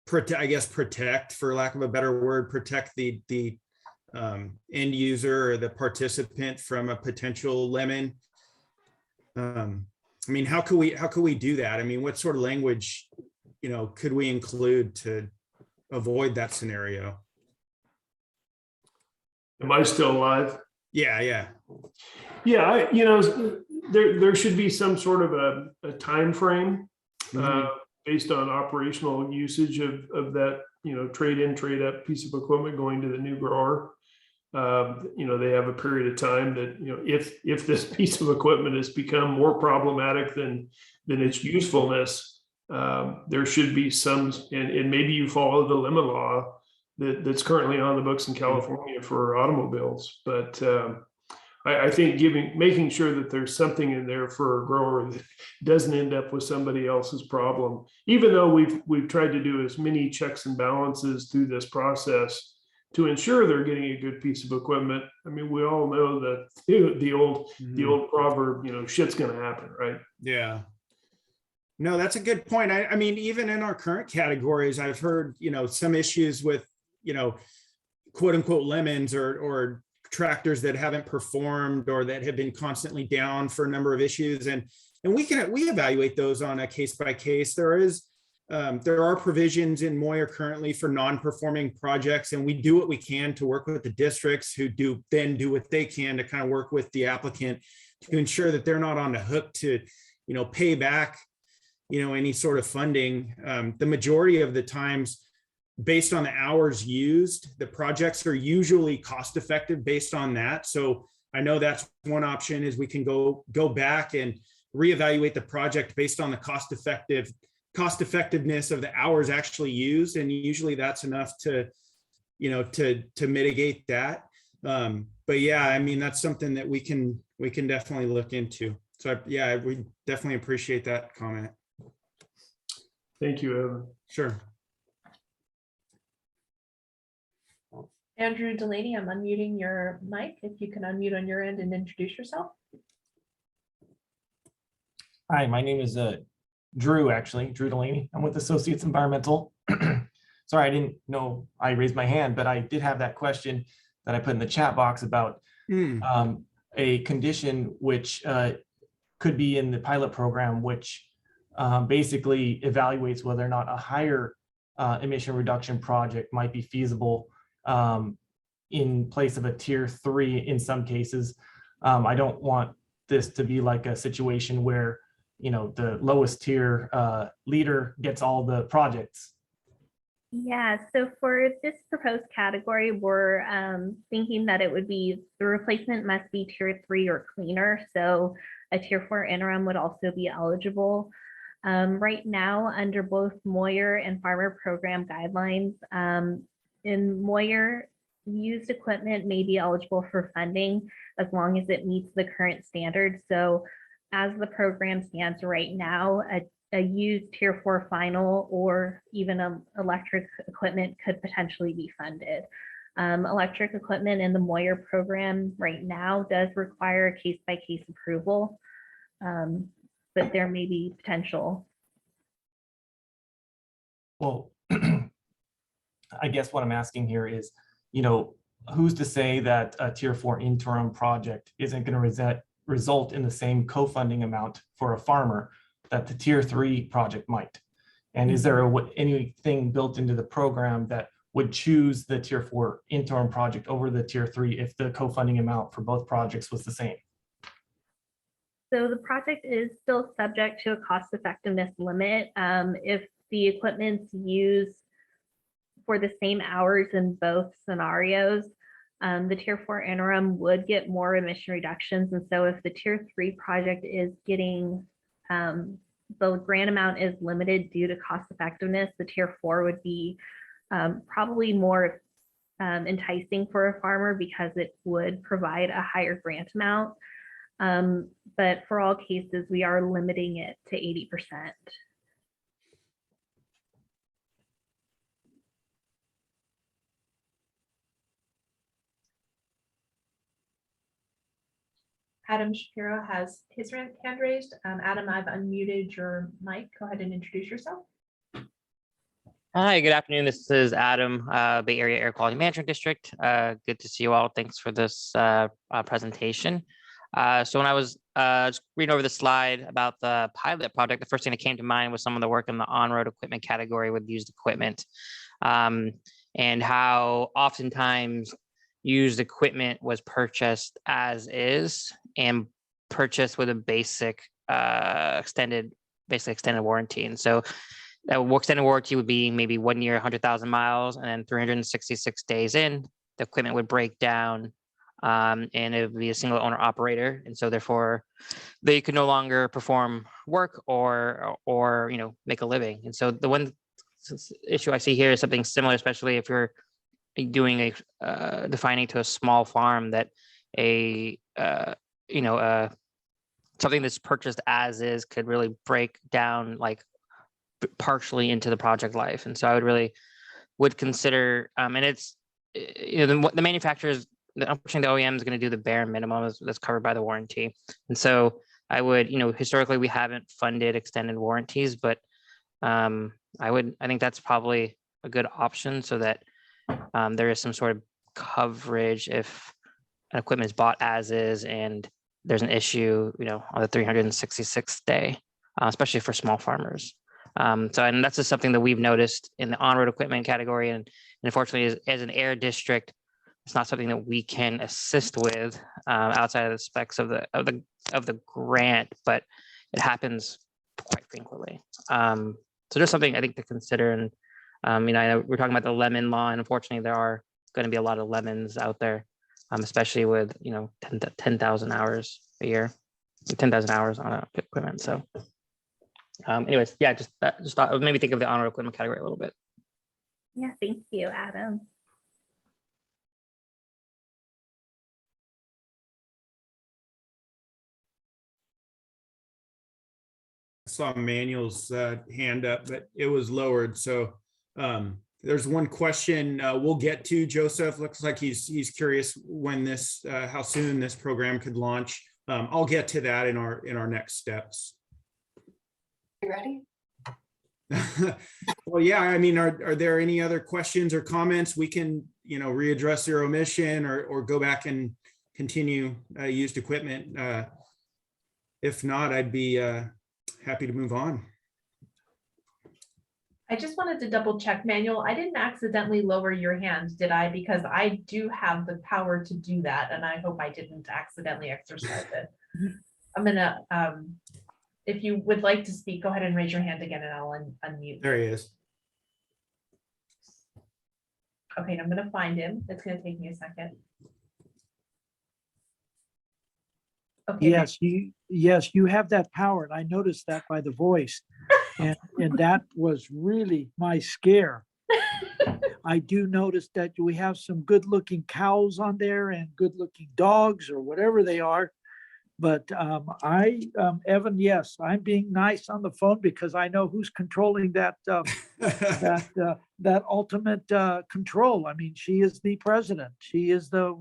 protect, for lack of a better word, protect the end user or the participant from a potential lemon. How could we do that? What sort of language, could we include to avoid that scenario? Am I still alive? Yeah. There should be some sort of a time frame based on operational usage of that, trade in, trade up piece of equipment going to the new grower. They have a period of time that, if this piece of equipment has become more problematic than its usefulness, there should be some, and maybe you follow the limit law that's currently on the books in California for automobiles. But I think making sure that there's something in there for a grower that doesn't end up with somebody else's problem, even though we've tried to do as many checks and balances through this process to ensure they're getting a good piece of equipment. We all know that the old proverb, shit's going to happen, right? Yeah. No, that's a good point. Even in our current categories, I've heard, some issues with, quote unquote lemons or tractors that haven't performed or that have been constantly down for a number of issues. And we evaluate those on a case by case. There is, there are provisions in Moyer currently for non-performing projects, and we do what we can to work with the districts who do what they can to kind of work with the applicant to ensure that they're not on the hook to, pay back, any sort of funding. The majority of the times, based on the hours used, the projects are usually cost effective based on that. So I know that's one option, is we can go back and reevaluate the project based on the cost effectiveness of the hours actually used. And usually that's enough to mitigate that. But yeah, I mean, that's something that we can definitely look into. So yeah, we definitely appreciate that comment. Thank you, Evan. Sure. Andrew Delaney, I'm unmuting your mic. If you can unmute on your end and introduce yourself. Hi, my name is Drew Delaney. I'm with Associates Environmental. Sorry, I didn't know I raised my hand, but I did have that question that I put in the chat box about a condition which could be in the pilot program, which basically evaluates whether or not a higher emission reduction project might be feasible in place of a tier 3 in some cases. I don't want this to be like a situation where the lowest tier leader gets all the projects. Yeah, so for this proposed category, we're thinking that it would be, the replacement must be tier 3 or cleaner. So a tier 4 interim would also be eligible. Right now, under both Moyer and Farmer Program guidelines, in Moyer, used equipment may be eligible for funding as long as it meets the current standards. So as the program stands right now, a used tier 4 final or even electric equipment could potentially be funded. Electric equipment in the Moyer program right now does require a case-by-case approval, but there may be potential. Well, I guess what I'm asking here is, who's to say that a tier 4 interim project isn't going to result in the same co-funding amount for a farmer that the tier 3 project might? And is there anything built into the program that would choose the tier 4 interim project over the tier 3 if the co-funding amount for both projects was the same? So the project is still subject to a cost effectiveness limit. If the equipment's used for the same hours in both scenarios, the tier 4 interim would get more emission reductions. And so if the tier 3 project is getting, the grant amount is limited due to cost effectiveness, the tier 4 would be probably more enticing for a farmer because it would provide a higher grant amount. But for all cases, we are limiting it to 80%. Adam Shapiro has his hand raised. Adam, I've unmuted your mic. Go ahead and introduce yourself. Hi, good afternoon. This is Adam, Bay Area Air Quality Management District. Good to see you all. Thanks for this presentation. So when I was just reading over the slide about the pilot project, the first thing that came to mind was some of the work in the on-road equipment category with used equipment, and how oftentimes used equipment was purchased as is and purchased with a basic extended warranty. And so that extended warranty would be maybe 1 year, 100,000 miles, and then 366 days in, the equipment would break down, and it would be a single owner operator. And so therefore they could no longer perform work or make a living. And so the one issue I see here is something similar, especially if you're doing defining to a small farm, that something that's purchased as is could really break down like partially into the project life. And so I would consider, and it's, the manufacturers, unfortunately the OEM is going to do the bare minimum that's covered by the warranty. And so I would, historically we haven't funded extended warranties, but I think that's probably a good option, so that there is some sort of coverage if an equipment is bought as is and there's an issue, on the 366th day, especially for small farmers. So, and that's just something that we've noticed in the on-road equipment category. And unfortunately, as an air district, it's not something that we can assist with outside of the specs of the grant, but it happens quite frequently. So just something I think to consider. And I know we're talking about the lemon law, and unfortunately, there are going to be a lot of lemons out there, especially with 10,000 hours a year, 10,000 hours on equipment. So, anyways, yeah, just thought maybe think of the on-road equipment category a little bit. Yeah, thank you, Adam. Saw Manuel's hand up, but it was lowered. So there's one question we'll get to. Joseph looks like he's curious when how soon this program could launch. I'll get to that in our next steps. You ready? Well, yeah. I mean, are there any other questions or comments? We can readdress zero emission or go back and continue used equipment. If not, I'd be happy to move on. I just wanted to double check, Manuel. I didn't accidentally lower your hand, did I? Because I do have the power to do that, and I hope I didn't accidentally exercise it. I'm gonna, if you would like to speak, go ahead and raise your hand again, and I'll unmute. There he is. Okay, I'm gonna find him. It's gonna take me a second. Okay. Yes, you have that power, and I noticed that by the voice, and that was really my scare. I do notice that we have some good-looking cows on there and good-looking dogs or whatever they are, but Evan, yes, I'm being nice on the phone because I know who's controlling that that ultimate control. I mean, she is the president. She is the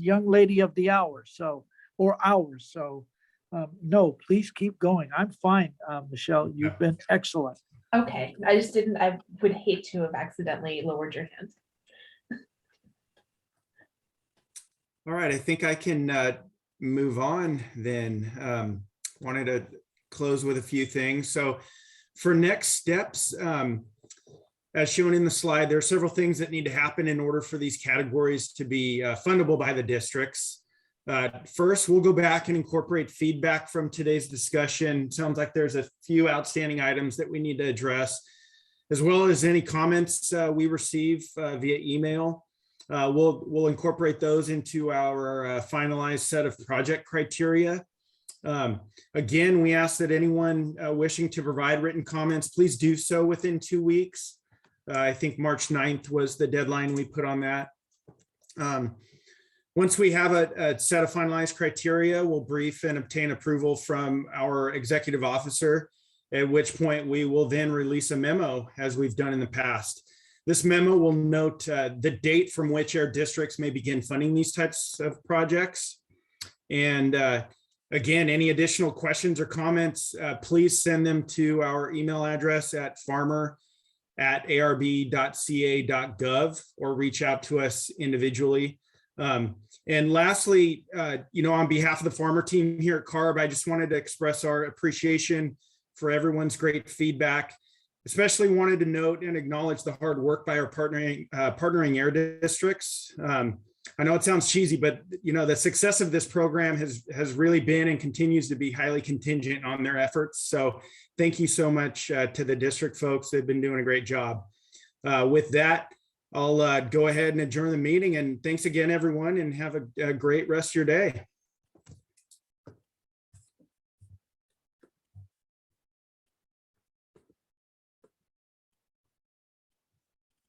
young lady of the hour. Or hours. So no, please keep going. I'm fine, Michelle. You've been excellent. Okay, I would hate to have accidentally lowered your hand. All right, I think I can move on then. Wanted to close with a few things. So for next steps, as shown in the slide, there are several things that need to happen in order for these categories to be fundable by the districts. First, we'll go back and incorporate feedback from today's discussion. Sounds like there's a few outstanding items that we need to address, as well as any comments we receive via email. We'll incorporate those into our finalized set of project criteria. Again, we ask that anyone wishing to provide written comments, please do so within 2 weeks. I think March 9th was the deadline we put on that. Once we have a set of finalized criteria, we'll brief and obtain approval from our executive officer, at which point we will then release a memo as we've done in the past. This memo will note the date from which our districts may begin funding these types of projects. And again, any additional questions or comments, please send them to our email address at farmer@arb.ca.gov or reach out to us individually. And lastly, on behalf of the farmer team here at CARB, I just wanted to express our appreciation for everyone's great feedback. Especially wanted to note and acknowledge the hard work by our partnering air districts. I know it sounds cheesy, but the success of this program has really been and continues to be highly contingent on their efforts. So thank you so much to the district folks. They've been doing a great job. With that, I'll go ahead and adjourn the meeting, and thanks again, everyone, and have a great rest of your day.